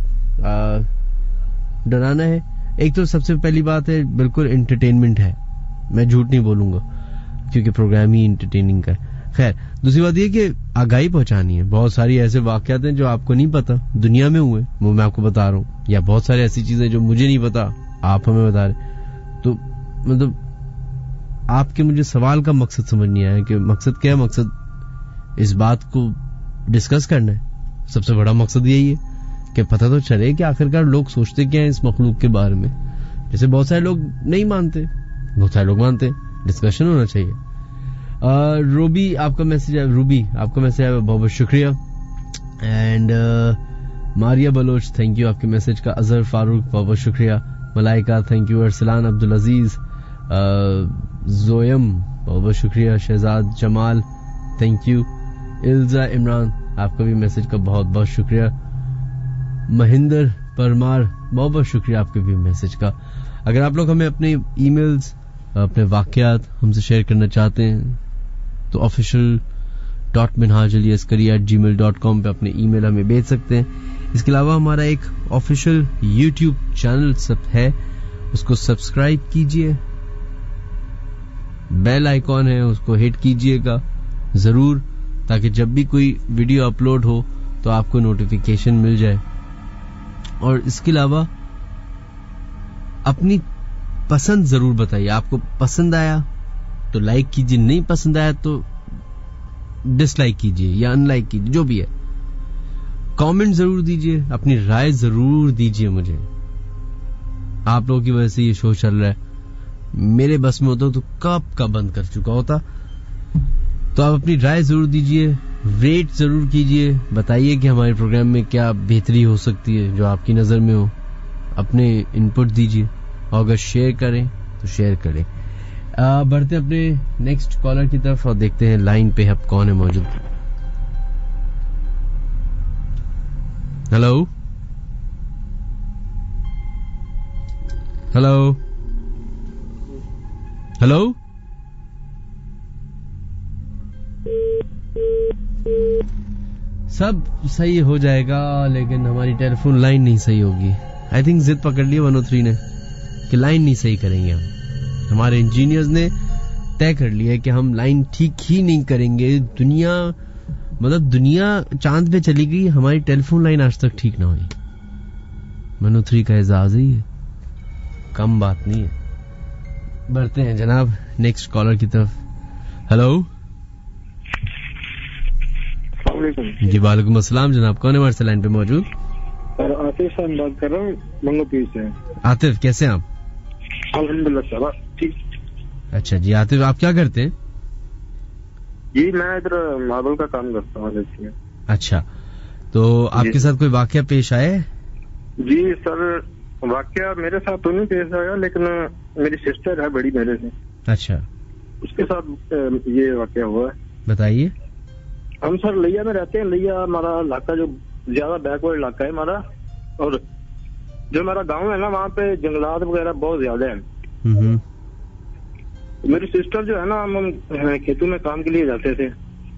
A: डराना है। एक तो सबसे पहली बात है बिल्कुल एंटरटेनमेंट है, मैं झूठ नहीं बोलूंगा क्योंकि प्रोग्राम ही एंटरटेनिंग का है। खैर, दूसरी बात ये कि आगाही पहुंचानी है। बहुत सारी ऐसे वाकयात हैं जो आपको नहीं पता दुनिया में हुए, वो मैं आपको बता रहा हूँ, या बहुत सारी ऐसी चीजें जो मुझे नहीं पता आप हमें बता रहे। तो मतलब आपके मुझे सवाल का मकसद समझ नहीं आया कि मकसद क्या है। मकसद इस बात को डिस्कस करना है। सबसे बड़ा मकसद यही है कि पता तो चले कि आखिरकार लोग सोचते क्या है इस मखलूक के बारे में। जैसे बहुत सारे लोग नहीं मानते, बहुत सारे लोग मानते। डिस्कशन होना चाहिए। रूबी आपका मैसेज है, बहुत बहुत शुक्रिया। And Maria Baloch, thank you आपके मैसेज का। अजहर फारूक, बहुत बहुत शुक्रिया। Malaika, thank you. अरसलान अब्दुल अजीज, जोयम, बहुत बहुत शुक्रिया। Shahzad Jamal, thank you. इल्जा इमरान, आपका भी मैसेज का बहुत बहुत शुक्रिया। महेंद्र परमार, बहुत बहुत शुक्रिया आपके भी मैसेज का। अगर आप लोग हमें अपने ईमेल्स, अपने वाकयात हमसे शेयर करना चाहते हैं तो official.minhajaliaskari@gmail.com पे अपने ईमेल हमें भेज सकते हैं। इसके अलावा हमारा एक ऑफिशियल यूट्यूब चैनल सब है, उसको सब्सक्राइब कीजिए। बेल आइकॉन है, उसको हिट कीजिएगा जरूर, ताकि जब भी कोई वीडियो अपलोड हो तो आपको नोटिफिकेशन मिल जाए। और इसके अलावा अपनी पसंद जरूर बताइए। आपको पसंद आया तो लाइक कीजिए, नहीं पसंद आया तो डिसलाइक कीजिए या अनलाइक कीजिए, जो भी है। कमेंट जरूर दीजिए, अपनी राय जरूर दीजिए मुझे। आप लोगों की वजह से ये शो चल रहा है। मेरे बस में होता तो कब का बंद कर चुका होता। तो आप अपनी राय जरूर दीजिए, रेट जरूर कीजिए, बताइए कि हमारे प्रोग्राम में क्या बेहतरी हो सकती है जो आपकी नजर में हो। अपने इनपुट दीजिए और अगर शेयर करें तो शेयर करें। बढ़ते अपने नेक्स्ट कॉलर की तरफ और देखते हैं लाइन पे अब कौन है मौजूद। हेलो हेलो हेलो, सब सही हो जाएगा लेकिन हमारी टेलीफोन लाइन नहीं सही होगी। आई थिंक जिद पकड़ ली 103 ने कि लाइन नहीं सही करेंगे हम। हमारे इंजीनियर्स ने तय कर लिया है कि हम लाइन ठीक ही नहीं करेंगे। दुनिया चांद पे चली गई, हमारी टेलीफोन लाइन आज तक ठीक ना हुई। 103 का एजाज ही है, कम बात नहीं है। बढ़ते हैं जनाब नेक्स्ट कॉलर की तरफ। हेलो जी, वालेकुम अस्सलाम जनाब, कौन है हमारे लाइन पे मौजूद?
H: आतिफ साहब बात कर रहा हूँ मंगोपीर से।
A: आतिफ, कैसे हैं आप?
H: अल्हम्दुलिल्लाह ठीक।
A: अच्छा जी आतिफ, आप क्या करते हैं?
H: जी मैं इधर मार्बल का काम करता हूँ।
A: अच्छा, तो आपके साथ कोई वाकया पेश आया है?
H: जी सर, वाकया मेरे साथ तो नहीं पेश आया, लेकिन मेरी सिस्टर है बड़ी मेरे से। अच्छा, उसके साथ ये वाकया हुआ है।
A: बताइए।
H: हम सर लिया में रहते हैं। लिया हमारा इलाका जो ज्यादा बैकवर्ड इलाका है हमारा, और जो हमारा गांव है ना वहाँ पे जंगलात वगैरह बहुत ज्यादा है। मेरी सिस्टर जो है ना, हम खेतों में काम के लिए जाते थे।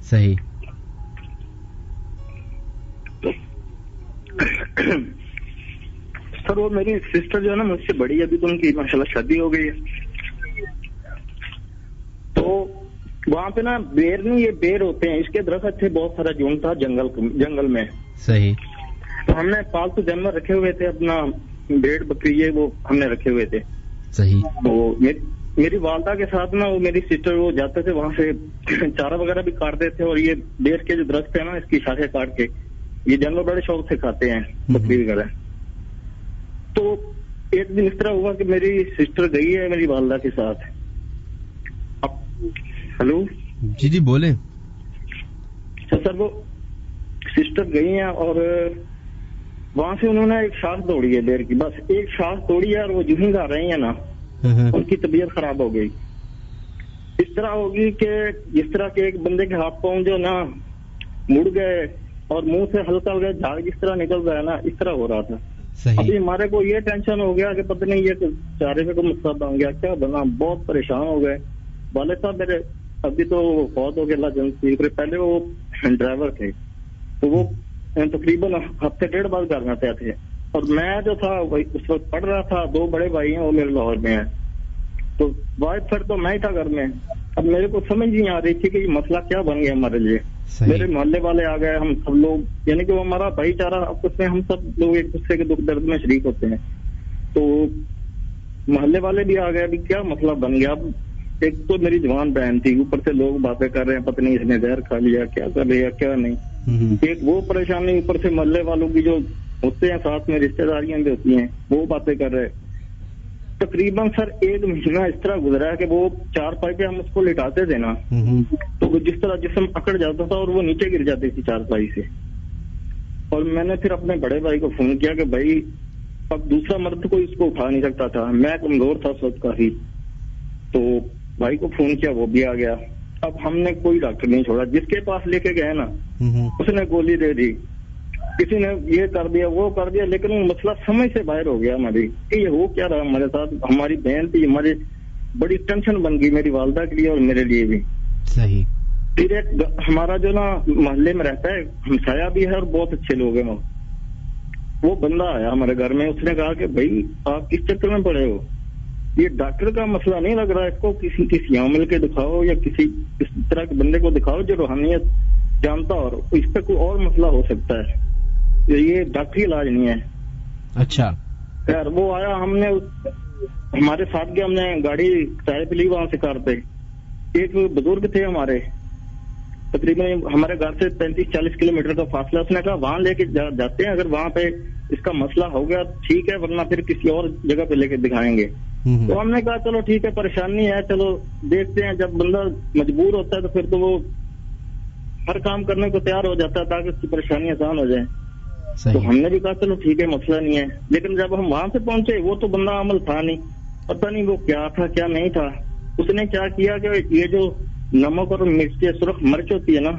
A: सही।
H: सर वो मेरी सिस्टर जो है ना मुझसे बड़ी, अभी तो उनकी माशाल्लाह शादी हो गई है। तो वहाँ पे ना बेर नहीं, ये बेर होते हैं, इसके दरख्त थे, बहुत सारा झुंड था जंगल में।
A: सही।
H: तो हमने पालतू जानवर रखे हुए थे, अपना भेड़ बकरी ये वो हमने रखे हुए थे।
A: सही।
H: तो मेरी वालदा के साथ ना वो मेरी सिस्टर वो जाते थे वहां से चारा वगैरह भी काटते थे, और ये बेर के जो दरख्त है ना इसकी शाखें काट के ये जानवर बड़े शौक से खाते हैं, बकरी वगैरह। तो एक दिन इस तरह हुआ कि मेरी सिस्टर गई है मेरी वालदा के साथ। अब हेलो
A: जी जी बोले।
H: सर वो सिस्टर गई हैं और वहां से उन्होंने एक शाख तोड़ी है बेर की, बस एक शाख तोड़ी है, और वो जूही गा रही है ना उनकी तबीयत खराब हो गई। इस तरह होगी कि जिस तरह के एक बंदे के हाथ पांव जो ना मुड़ गए और मुंह से हल्का हल्का झाग जिस तरह निकल गया ना, इस तरह हो रहा था। अभी हमारे को ये टेंशन हो गया कि पता नहीं ये चारे पे को मसला बन गया, क्या बना, बहुत परेशान हो गए। वाले साहब मेरे अभी तो बहुत हो गया, अल्लाह जन पहले वो ड्राइवर थे, तो वो तकरीबन हफ्ते डेढ़ बाद घर में आते थे, और मैं जो था वही उस वक्त पढ़ रहा था। 2 बड़े भाई हैं वो मेरे लाहौर में हैं, तो वाइफ फिर तो मैं ही था घर में। अब मेरे को समझ नहीं आ रही थी कि ये मसला क्या बन गया हमारे लिए। मेरे मोहल्ले वाले आ गए, हम सब लोग, यानी कि वो हमारा भाईचारा आपस में, हम सब लोग एक दूसरे के दुख दर्द में शरीक होते हैं। तो मोहल्ले वाले भी आ गए, अभी क्या मसला बन गया। अब एक तो मेरी जवान बहन थी, ऊपर से लोग बातें कर रहे हैं, पता नहीं इसने जहर खा लिया, क्या कर लिया क्या नहीं। एक वो परेशानी, ऊपर से मोहल्ले वालों की जो होते हैं साथ में रिश्तेदारियां भी होती हैं, वो बातें कर रहे। तकरीबन सर 1 महीना इस तरह गुजरा है कि वो 4 पाई पे हम उसको लिटाते थे ना, तो जिस तरह जिस्म अकड़ जाता था और वो नीचे गिर जाती थी 4 पाई से। और मैंने फिर अपने बड़े भाई को फोन किया कि भाई अब दूसरा मर्द कोई इसको उठा नहीं सकता था, मैं कमजोर था उस वक्त काफी। तो भाई को फोन किया, वो भी आ गया। अब हमने कोई डॉक्टर नहीं छोड़ा, जिसके पास लेके गए ना उसने गोली दे दी, किसी ने ये कर दिया वो कर दिया, लेकिन वो मसला समझ से बाहर हो गया हमारी कि ये हो क्या रहा हमारे साथ। हमारी बहन थी, हमारी बड़ी टेंशन बन गई मेरी वालदा के लिए और मेरे लिए भी।
A: सही।
H: फिर एक हमारा जो ना मोहल्ले में रहता है हमसाया भी है और बहुत अच्छे लोग हैं, वो बंदा आया हमारे घर में, उसने कहा कि भाई आप किस चक्कर में पड़े हो, ये डॉक्टर का मसला नहीं लग रहा, इसको किसी अमल के दिखाओ या किसी इस तरह के बंदे को दिखाओ जो रूहानियत जानता, और इस पे कोई और मसला हो सकता है, ये डॉक्टरी इलाज नहीं है।
A: अच्छा।
H: यार वो आया, हमने हमारे साथ गया, हमने गाड़ी किराए पे ली वहां से कार पे। एक बुजुर्ग थे हमारे, तकरीबन हमारे घर से 35-40 किलोमीटर का फासला, उसने कहा वहां लेके जाते हैं, अगर वहां पे इसका मसला हो गया ठीक है, वरना फिर किसी और जगह पे लेके दिखाएंगे। तो हमने कहा चलो ठीक है, परेशानी है, चलो देखते हैं। जब बंदा मजबूर होता है तो फिर तो वो हर काम करने को तैयार हो जाता है ताकि उसकी परेशानी आसान हो जाए। तो हमने भी कहा चलो ठीक है, मसला नहीं है। लेकिन जब हम वहां से पहुंचे वो तो बंदा अमल था नहीं, पता नहीं वो क्या था क्या नहीं था। उसने क्या किया कि ये जो नमक और मिर्च, सुरख मिर्च होती है ना,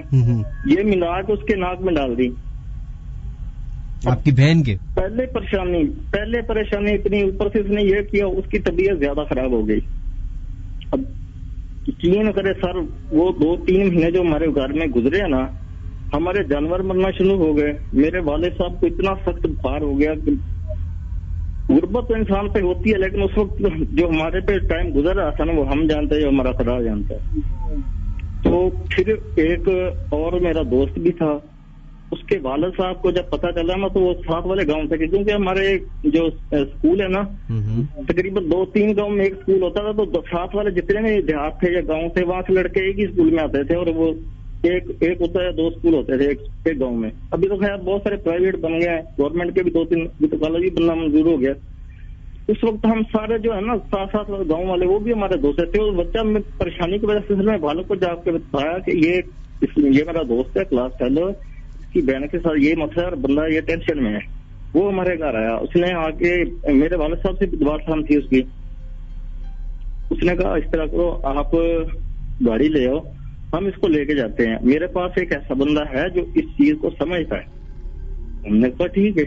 H: ये मिला के उसके नाक में डाल दी
A: आपकी बहन के।
H: पहले परेशानी इतनी, ऊपर से उसने ये किया, उसकी तबीयत ज्यादा खराब हो गई। अब यकीन करे सर, वो 2-3 महीने जो हमारे घर में गुजरे ना, हमारे जानवर मरना शुरू हो गए। मेरे वाले साहब को इतना सख्त बुखार हो गया कि गुर्बत तो इंसान पे होती है, लेकिन उस वक्त जो हमारे पे टाइम गुजर रहा था ना, वो हम जानते हैं, हमारा खुदा जानता है। तो फिर एक और मेरा दोस्त भी था, उसके वालिद साहब को जब पता चला ना, तो वो साथ वाले गांव से, क्योंकि हमारे जो स्कूल है ना तकरीबन 2-3 गांव में एक स्कूल होता था, तो साथ वाले जितने भी देहात थे या गांव थे, वहां से लड़के एक ही स्कूल में आते थे, और वो एक होता है 2 स्कूल होते थे एक गांव में। अभी तो खैर बहुत सारे प्राइवेट बन गए हैं, गवर्नमेंट के भी 2-3 तो कॉलेज भी बनना मंजूर हो गया। उस वक्त हम सारे जो है ना 7-7 गाँव वाले, वो भी हमारे दोस्त थे। उस बच्चा में परेशानी की वजह से मैं भालू को जाकर बताया कि ये मेरा दोस्त है, क्लास फेलो, इसकी बहन के साथ ये मसला है और बंदा ये टेंशन में है। वो हमारे घर आया, उसने आके मेरे वालिद साहब से दुआ शाम थी उसकी, उसने कहा इस तरह करो, आप गाड़ी ले आओ, हम इसको लेके जाते हैं, मेरे पास एक ऐसा बंदा है जो इस चीज को समझता है। हमने कहा ठीक है।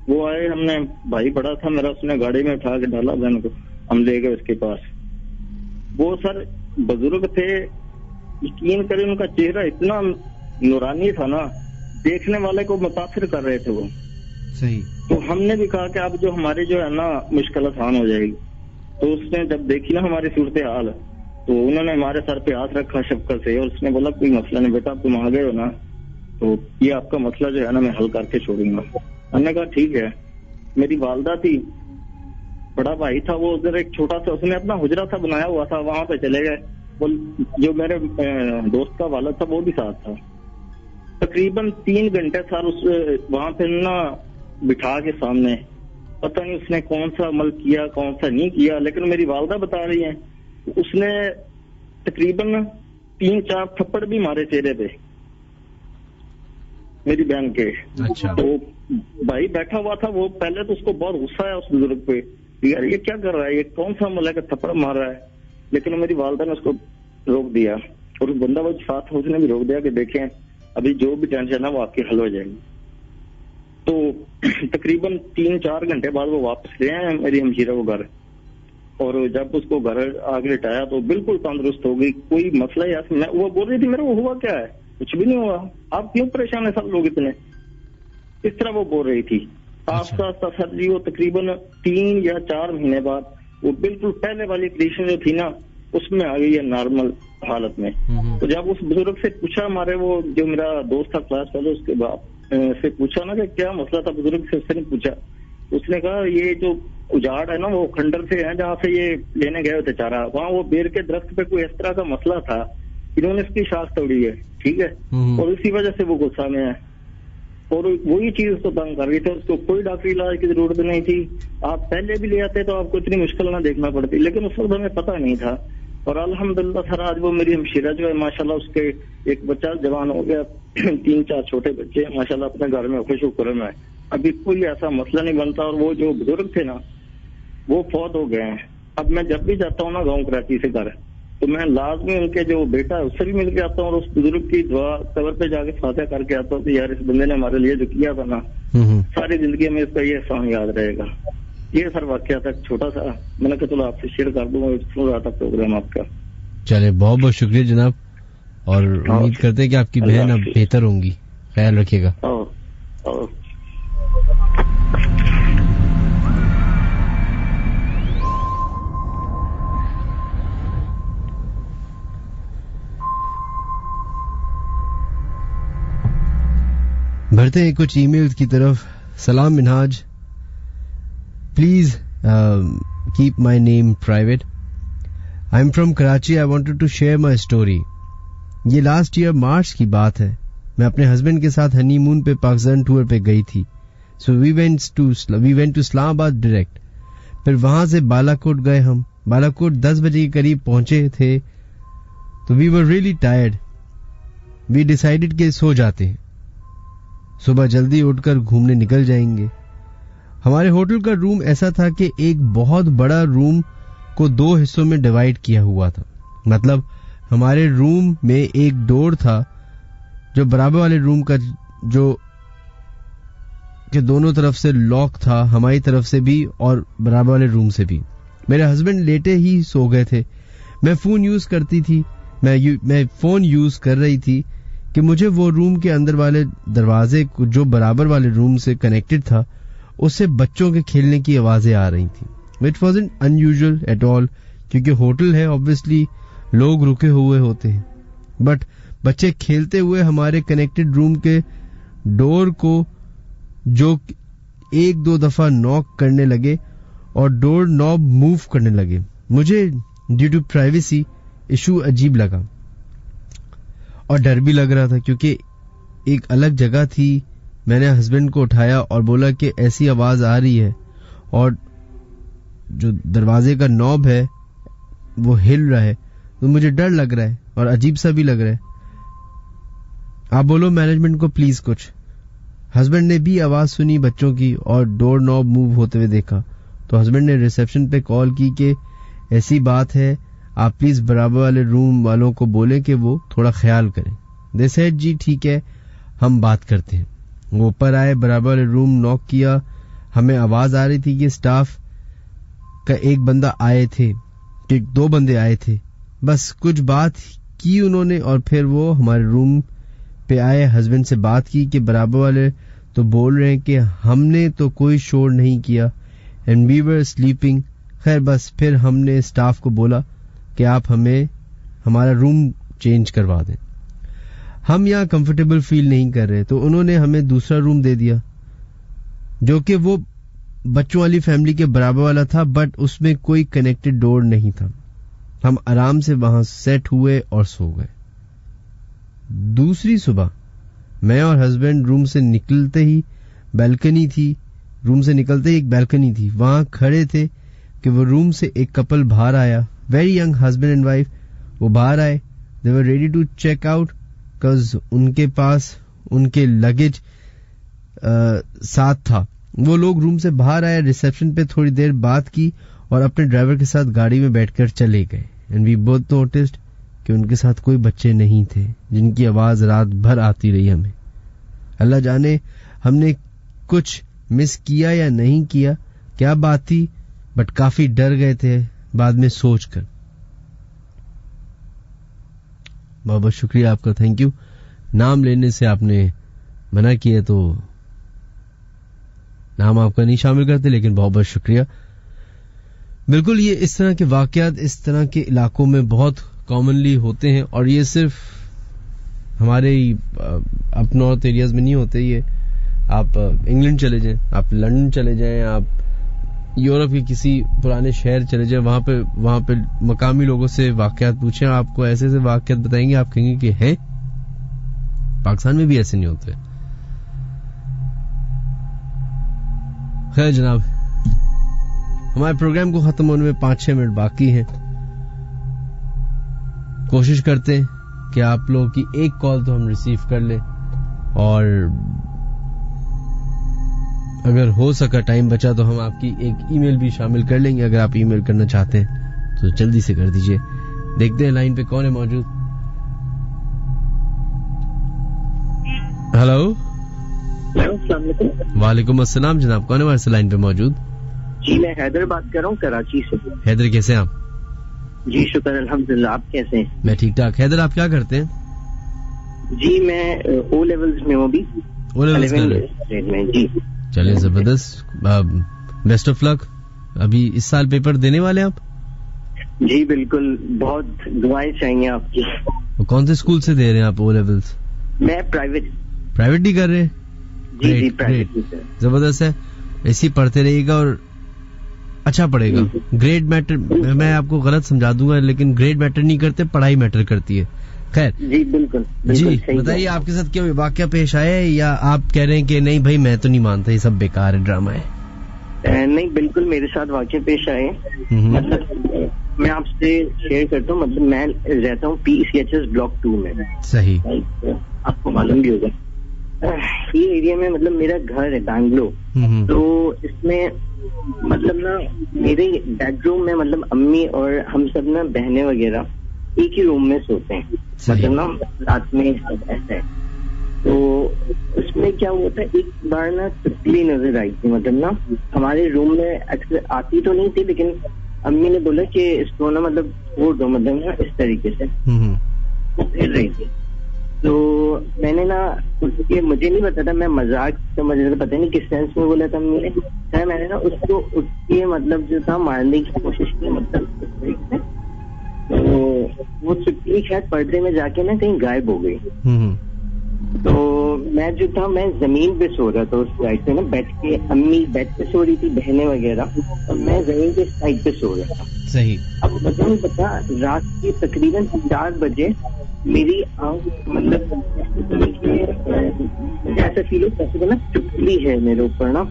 H: वो आए, हमने भाई बड़ा था मेरा, उसने गाड़ी में उठा के डाला बहन को, हम ले गए उसके पास। वो सर बुजुर्ग थे, यकीन करें उनका चेहरा इतना नूरानी था ना, देखने वाले को मुतासिर कर रहे थे वो।
A: सही।
H: तो हमने भी कहा कि अब जो हमारी जो है ना मुश्किल आसान हो जाएगी। तो उसने जब देखी ना हमारी सूरत हाल, तो उन्होंने हमारे सर पे हाथ रखा शफकत से और उसने बोला कोई मसला नहीं बेटा, तुम आ गए हो ना, तो ये आपका मसला जो है ना मैं हल करके छोड़ूंगा। हमने कहा ठीक है। मेरी वालदा थी, बड़ा भाई था वो उधर एक छोटा सा, उसने अपना हुजरा सा बनाया हुआ था, वहां पे चले गए। जो मेरे दोस्त का वालिद था वो भी साथ था। तकरीबन 3 घंटे सर उस वहां पे ना बिठा के सामने, पता नहीं उसने कौन सा अमल किया कौन सा नहीं किया, लेकिन मेरी वालदा बता रही है उसने तकरीबन 3-4 थप्पड़ भी मारे चेहरे पे मेरी बहन के।
A: अच्छा।
H: तो भाई बैठा हुआ था वो, पहले तो उसको बहुत गुस्सा है उस बुजुर्ग पे, यार ये क्या कर रहा है, ये कौन सा अमल है कि थप्पड़ मार रहा है। लेकिन मेरी वालदा ने उसको रोक दिया और उस बंदा वो साथ था उसने भी रोक दिया कि देखें अभी जो भी टेंशन है वो आपकी हल हो जाएगी। तो तकरीबन 3-4 घंटे बाद वो वापस ले आए मेरी हमशीरा को घर, और जब उसको घर आगे लिटाया तो बिल्कुल तंदुरुस्त हो गई, कोई मसला ही ऐसा। वो बोल रही थी मेरे को हुआ क्या है, कुछ भी नहीं हुआ, आप क्यों परेशान है सब लोग इतने, इस तरह वो बोल रही थी। आस्ता आस्ता सर जी वो तकरीबन 3 या 4 महीने बाद वो बिल्कुल पहले वाली कंडीशन जो थी ना उसमें आ गई है नॉर्मल हालत में। तो जब उस बुजुर्ग से पूछा, हमारे वो जो मेरा दोस्त था क्लास वाले, उसके बाप से पूछा ना कि क्या मसला था, बुजुर्ग से उसने पूछा, उसने कहा ये जो उजाड़ है ना वो खंडर से है जहाँ से ये लेने गए थे चारा, वहाँ वो बेर के दरख्त पे कोई इस तरह का मसला था, इन्होंने इसकी शाख तोड़ी है, ठीक है, और इसी वजह से वो गुस्सा में है और वही चीज उसको तंग कर रही थी। उसको कोई डॉक्टरी इलाज की जरूरत नहीं थी, आप पहले भी ले आते तो आपको इतनी मुश्किल ना देखना पड़ती, लेकिन उस वक्त हमें पता नहीं था। और अल्हम्दुलिल्लाह सर आज वो मेरी हमशीरा जो है माशाल्लाह उसके एक बच्चा जवान हो गया, 3-4 छोटे बच्चे माशाल्लाह अपने घर में खुश खुरम है, अभी कोई ऐसा मसला नहीं बनता। और वो जो बुजुर्ग थे ना वो फौत हो गए हैं। अब मैं जब भी जाता हूँ ना गाँव कराची से घर, तो मैं लाजमी उनके जो बेटा है उससे भी मिल के आता हूँ और उस बुजुर्ग की दुआ कब्र पे जाके फातिहा करके आता हूँ कि यार इस बंदे ने हमारे लिए जो किया था ना सारी जिंदगी में इसका ये एहसान याद रहेगा। ये सर वाकया था छोटा सा, मैंने कहा चलो आपसे शेयर कर दूंगा, सुन रहा था प्रोग्राम आपका।
A: चले बहुत बहुत शुक्रिया जनाब, और उम्मीद करते हैं कि आपकी बहन अब बेहतर होंगी, ख्याल रखिएगा। बढ़ते हैं कुछ ईमेल्स की तरफ। सलाम Minhaj, please keep my name private. I am from Karachi, I wanted to share my story. ये लास्ट ईयर मार्च की बात है, मैं अपने हस्बैंड के साथ हनीमून पे पाकिस्तान टूर पे गई थी। So we went to Islamabad direct, फिर वहां से बालाकोट गए। हम बालाकोट 10 बजे के करीब पहुंचे थे, तो we were really tired. We decided कि सो जाते हैं, सुबह जल्दी उठकर घूमने निकल जाएंगे। हमारे होटल का रूम ऐसा था कि एक बहुत बड़ा रूम को 2 हिस्सों में डिवाइड किया हुआ था। मतलब हमारे रूम में एक डोर था जो बराबर वाले रूम का, जो के दोनों तरफ से लॉक था, हमारी तरफ से भी और बराबर वाले रूम से भी। मेरे हस्बैंड लेटे ही सो गए थे। मैं फोन यूज करती थी, मैं फोन यूज कर रही थी कि मुझे वो रूम के अंदर वाले दरवाजे जो बराबर वाले रूम से कनेक्टेड था उससे बच्चों के खेलने की आवाजें आ रही थी, विच वॉज़न्ट अनयूजुअल एट ऑल, क्योंकि होटल है, ऑब्वियसली लोग रुके हुए होते हैं। बट बच्चे खेलते हुए हमारे कनेक्टेड रूम के डोर को जो 1-2 दफा नॉक करने लगे और डोर नॉब मूव करने लगे। मुझे ड्यू टू प्राइवेसी इशू अजीब लगा और डर भी लग रहा था, क्योंकि एक अलग जगह थी। मैंने हस्बैंड को उठाया और बोला कि ऐसी आवाज आ रही है और जो दरवाजे का नॉब है वो हिल रहा है, तो मुझे डर लग रहा है और अजीब सा भी लग रहा है। आप बोलो मैनेजमेंट को प्लीज कुछ। हस्बैंड ने भी आवाज सुनी बच्चों की और डोर नॉब मूव होते हुए देखा, तो हस्बैंड ने रिसेप्शन पे कॉल की कि ऐसी बात है, आप प्लीज बराबर वाले रूम वालों को बोलें कि वो थोड़ा ख्याल करें। दे सेड जी ठीक है, हम बात करते हैं। वो ऊपर आए, बराबर वाले रूम नॉक किया। हमें आवाज आ रही थी कि स्टाफ का एक बंदा आए थे, कि 2 बंदे आए थे। बस कुछ बात की उन्होंने और फिर वो हमारे रूम पे आए, हस्बैंड से बात की कि बराबर वाले तो बोल रहे हैं कि हमने तो कोई शोर नहीं किया एंड वी वर स्लीपिंग। खैर बस फिर हमने स्टाफ को बोला कि आप हमें हमारा रूम चेंज करवा दें, हम यहाँ कंफर्टेबल फील नहीं कर रहे। तो उन्होंने हमें दूसरा रूम दे दिया जो कि वो बच्चों वाली फैमिली के बराबर वाला था, बट उसमें कोई कनेक्टेड डोर नहीं था। हम आराम से वहां सेट हुए और सो गए। दूसरी सुबह मैं और हस्बैंड रूम से निकलते ही बैल्कनी थी, रूम से निकलते ही एक बैल्कनी थी, वहां खड़े थे कि वो रूम से एक कपल बाहर आया, very young husband and wife. वो बाहर आए, they were ready to check out because उनके पास उनके लगेज साथ था। वो लोग रूम से बाहर आए, रिसेप्शन पे थोड़ी देर बात की और अपने ड्राइवर के साथ गाड़ी में बैठकर चले गए। एंड वी बोथ नोटिस्ड कि उनके साथ कोई बच्चे नहीं थे जिनकी आवाज रात भर आती रही हमें। अल्लाह जाने हमने कुछ मिस किया या नहीं किया, क्या बात थी, बट काफी डर गए थे बाद में सोचकर। बहुत बहुत शुक्रिया आपका, थैंक यू। नाम लेने से आपने मना किया तो नाम आपका नहीं शामिल करते, लेकिन बहुत बहुत शुक्रिया। बिल्कुल ये इस तरह के वाकयात इस तरह के इलाकों में बहुत कॉमनली होते हैं और ये सिर्फ हमारे अप नॉर्थ एरियाज में नहीं होते। ये आप इंग्लैंड चले जाएं, आप लंदन चले जाएं, आप यूरोप के किसी पुराने शहर चले जाएं, वहां पे मकामी लोगों से वाकयात पूछें, आपको ऐसे ऐसे वाकयात बताएंगे, आप कहेंगे कि हैं, पाकिस्तान में भी ऐसे नहीं होते। खैर जनाब, हमारे प्रोग्राम को खत्म होने में 5-6 मिनट बाकी हैं। कोशिश करते हैं कि आप लोगों की एक कॉल तो हम रिसीव कर लें और अगर हो सका टाइम बचा तो हम आपकी एक ईमेल भी शामिल कर लेंगे। अगर आप ईमेल करना चाहते हैं तो जल्दी से कर दीजिए। देखते हैं लाइन पे कौन है मौजूद। हेलो, वालेकुम अस्सलाम जनाब, कौन है हमारे से लाइन पे मौजूद?
I: जी मैं हैदर बात कर रहा हूँ कराची से।
A: हैदर कैसे हैं आप?
I: जी शुक्र अल्हम्दुलिल्लाह, आप कैसे हैं?
A: मैं ठीक ठाक। हैदर आप क्या करते हैं?
I: जी मैं ओ लेवल्स में हूँ अभी।
A: ओ लेवल्स में?
I: जी
A: चलिए जबरदस्त, बेस्ट ऑफ लक। अभी इस साल पेपर देने वाले आप?
I: जी बिल्कुल, बहुत दुआएं चाहिए आपकी।
A: कौन से स्कूल से दे रहे हैं आप ओ लेवल्स?
I: मैं प्राइवेट
A: ही कर रहे हैं?
I: जी प्राइवेट।
A: जबरदस्त है, ऐसे ही पढ़ते रहिएगा और अच्छा पड़ेगा। ग्रेड मैटर, मैं आपको गलत समझा दूंगा लेकिन ग्रेड मैटर नहीं करते, पढ़ाई मैटर करती है। खैर
I: जी बिल्कुल
A: जी बताइए, आपके साथ क्या वाकया पेश आया है या आप कह रहे हैं कि नहीं भाई मैं तो नहीं मानता, ये सब बेकार है, ड्रामा है?
I: नहीं बिल्कुल मेरे साथ वाकया पेश आए। मतलब मैं आपसे शेयर करता हूँ, मतलब मैं रहता हूँ PCHS ब्लॉक 2 में।
A: सही,
I: आपको मालूम भी होगा ये एरिया में, मतलब मेरा घर है बैंगलोर। तो इसमें मतलब ना मेरे बेडरूम में मतलब अम्मी और हम सब ना बहनें वगैरह एक ही रूम में सोते हैं, मतलब ना रात में ऐसा है। तो उसमें क्या हुआ था, एक बार ना तितली नजर आई थी, मतलब ना हमारे रूम में अक्सर आती तो नहीं थी लेकिन अम्मी ने बोला कि इसको ना मतलब छोड़ दो, मतलब ना इस तरीके से वो फिर रही थी। तो मैंने ना उसके, मुझे नहीं पता था, मैं मजाक समझ रहा था, पता नहीं किस सेंस में बोला था अम्मी ने। मैंने ना उसको उसके मतलब जो था मारने की कोशिश की, मतलब तो वो चुटकी शायद पर्दे में जाके ना कहीं गायब हो गई। तो मैं जो था, मैं जमीन पे सो रहा था उस साइड पे ना बैठ के, अम्मी बेड पे सो रही थी, बहनें वगैरह, और मैं जमीन के साइड पे सो रहा था।
A: सही।
I: अब नहीं पता, रात के तकरीबन 4 बजे मेरी आंख मतलब ऐसा फील हो ना चुटकी है मेरे ऊपर ना,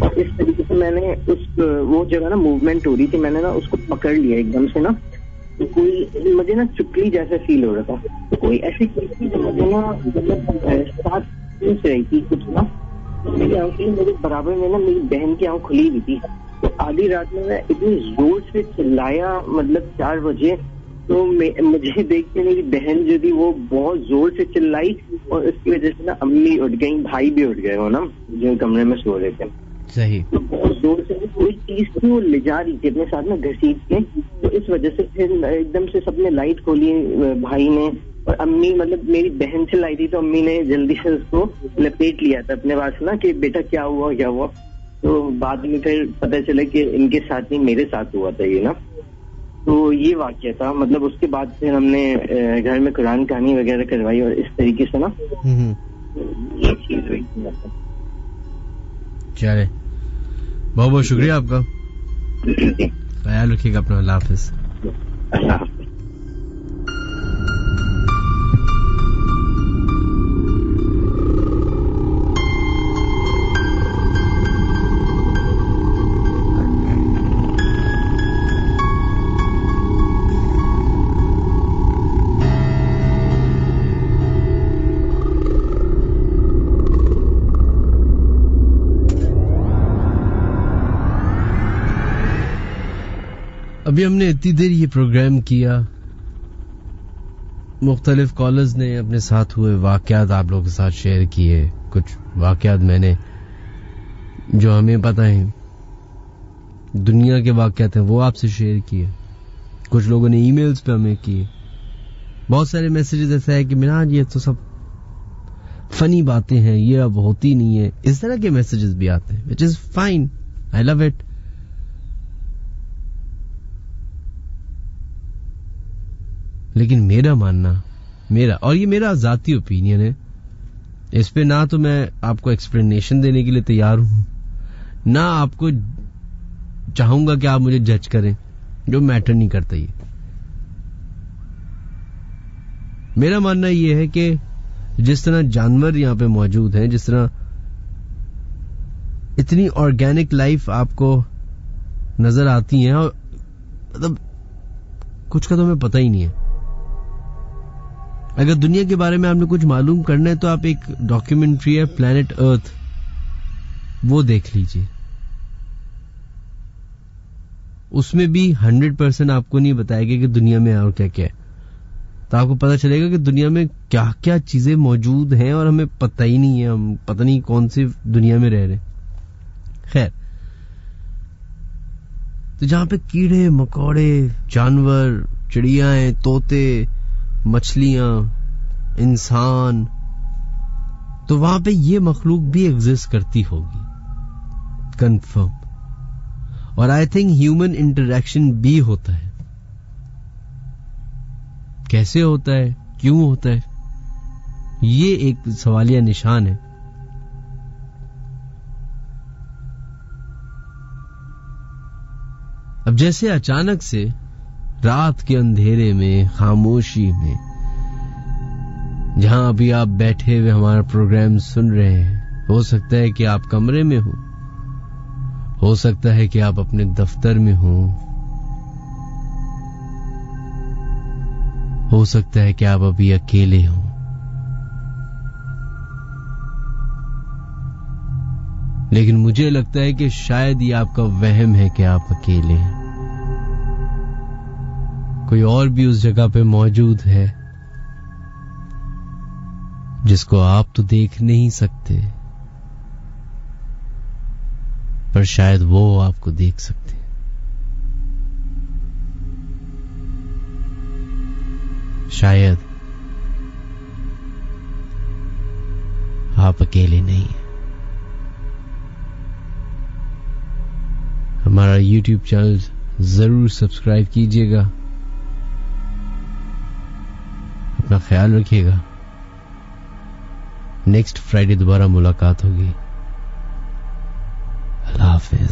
I: और इस तरीके से मैंने उस वो जगह ना मूवमेंट हो रही थी, मैंने ना उसको पकड़ लिया एकदम से ना, तो कोई मुझे ना चुटकी जैसा फील हो रहा था। तो कोई ऐसी चीज जो मुझे ना मतलब साथ पूछ रही थी कुछ ना, मेरी आंखें मेरे बराबर में ना मेरी बहन की आंख खुली हुई थी। तो आधी रात में मैं इतनी जोर से चिल्लाया, मतलब 4 बजे, तो मुझे देख के मेरी बहन जो थी वो बहुत जोर से चिल्लाई और उसकी वजह से ना अम्मी उठ गई, भाई भी उठ गए, वो ना जो कमरे में सो रहे थे।
A: सही।
I: तो बहुत जोर से कोई चीज थी वो ले जा रही थी अपने साथ में घसीट के, तो इस वजह से फिर एकदम से सबने लाइट खोली, भाई ने और अम्मी मतलब मेरी बहन से लाई थी, तो अम्मी ने जल्दी से उसको लपेट लिया था अपने पास ना कि बेटा क्या हुआ क्या हुआ। तो बाद में फिर पता चला कि इनके साथ नहीं मेरे साथ हुआ था ये ना। तो ये वाकया था, मतलब उसके बाद फिर हमने घर में कुरान कहानी वगैरह करवाई और इस तरीके से ना ये चीज हुई।
A: चले, बहुत बहुत शुक्रिया आपका, ख्याल रखिएगा अपना, अल्लाह हाफिज।
I: अल्लाह हाफिज।
A: अभी हमने इतनी देर ये प्रोग्राम किया, मुख्तलिफ कॉलर्स ने अपने साथ हुए वाकयात आप लोगों के साथ शेयर किए। कुछ वाकयात मैंने जो हमें पता है दुनिया के वाकयात हैं वो आपसे शेयर किए। कुछ लोगों ने ईमेल्स पे हमें किए। बहुत सारे मैसेजेस ऐसा है कि मिनाज ये तो सब फनी बातें हैं, ये अब होती नहीं है, इस तरह के मैसेजेस भी आते हैं, which is fine, I love it. लेकिन मेरा मानना, मेरा और ये मेरा जाती ओपिनियन है, इस पे ना तो मैं आपको एक्सप्लेनेशन देने के लिए तैयार हूं, ना आपको चाहूंगा कि आप मुझे जज करें, जो मैटर नहीं करता। ये मेरा मानना ये है कि जिस तरह जानवर यहां पे मौजूद हैं, जिस तरह इतनी ऑर्गेनिक लाइफ आपको नजर आती है, और मतलब कुछ का तो हमें पता ही नहीं है। अगर दुनिया के बारे में आपने कुछ मालूम करना है तो आप एक डॉक्यूमेंट्री है प्लैनेट अर्थ, वो देख लीजिए। उसमें भी 100% आपको नहीं बताएगा कि दुनिया में और क्या क्या है, तो आपको पता चलेगा कि दुनिया में क्या क्या चीजें मौजूद हैं और हमें पता ही नहीं है, हम पता नहीं कौन सी दुनिया में रह रहे। खैर, तो जहां पे कीड़े मकोड़े, जानवर, चिड़ियाएं, तोते, मछलियां, इंसान, तो वहां पे ये मखलूक भी एग्जिस्ट करती होगी, कंफर्म। और आई थिंक ह्यूमन इंटरेक्शन भी होता है। कैसे होता है, क्यों होता है, ये एक सवालिया निशान है। अब जैसे अचानक से रात के अंधेरे में, खामोशी में, जहां अभी आप बैठे हुए हमारा प्रोग्राम सुन रहे हैं, हो सकता है कि आप कमरे में हो सकता है कि आप अपने दफ्तर में हो सकता है कि आप अभी अकेले हो। लेकिन मुझे लगता है कि शायद ये आपका वहम है कि आप अकेले हैं। कोई और भी उस जगह पे मौजूद है जिसको आप तो देख नहीं सकते, पर शायद वो आपको देख सकते हैं। शायद आप अकेले नहीं हैं। हमारा YouTube चैनल जरूर सब्सक्राइब कीजिएगा। अपना ख्याल रखिएगा। नेक्स्ट फ्राइडे दोबारा मुलाकात होगी। अल्लाह हाफिज।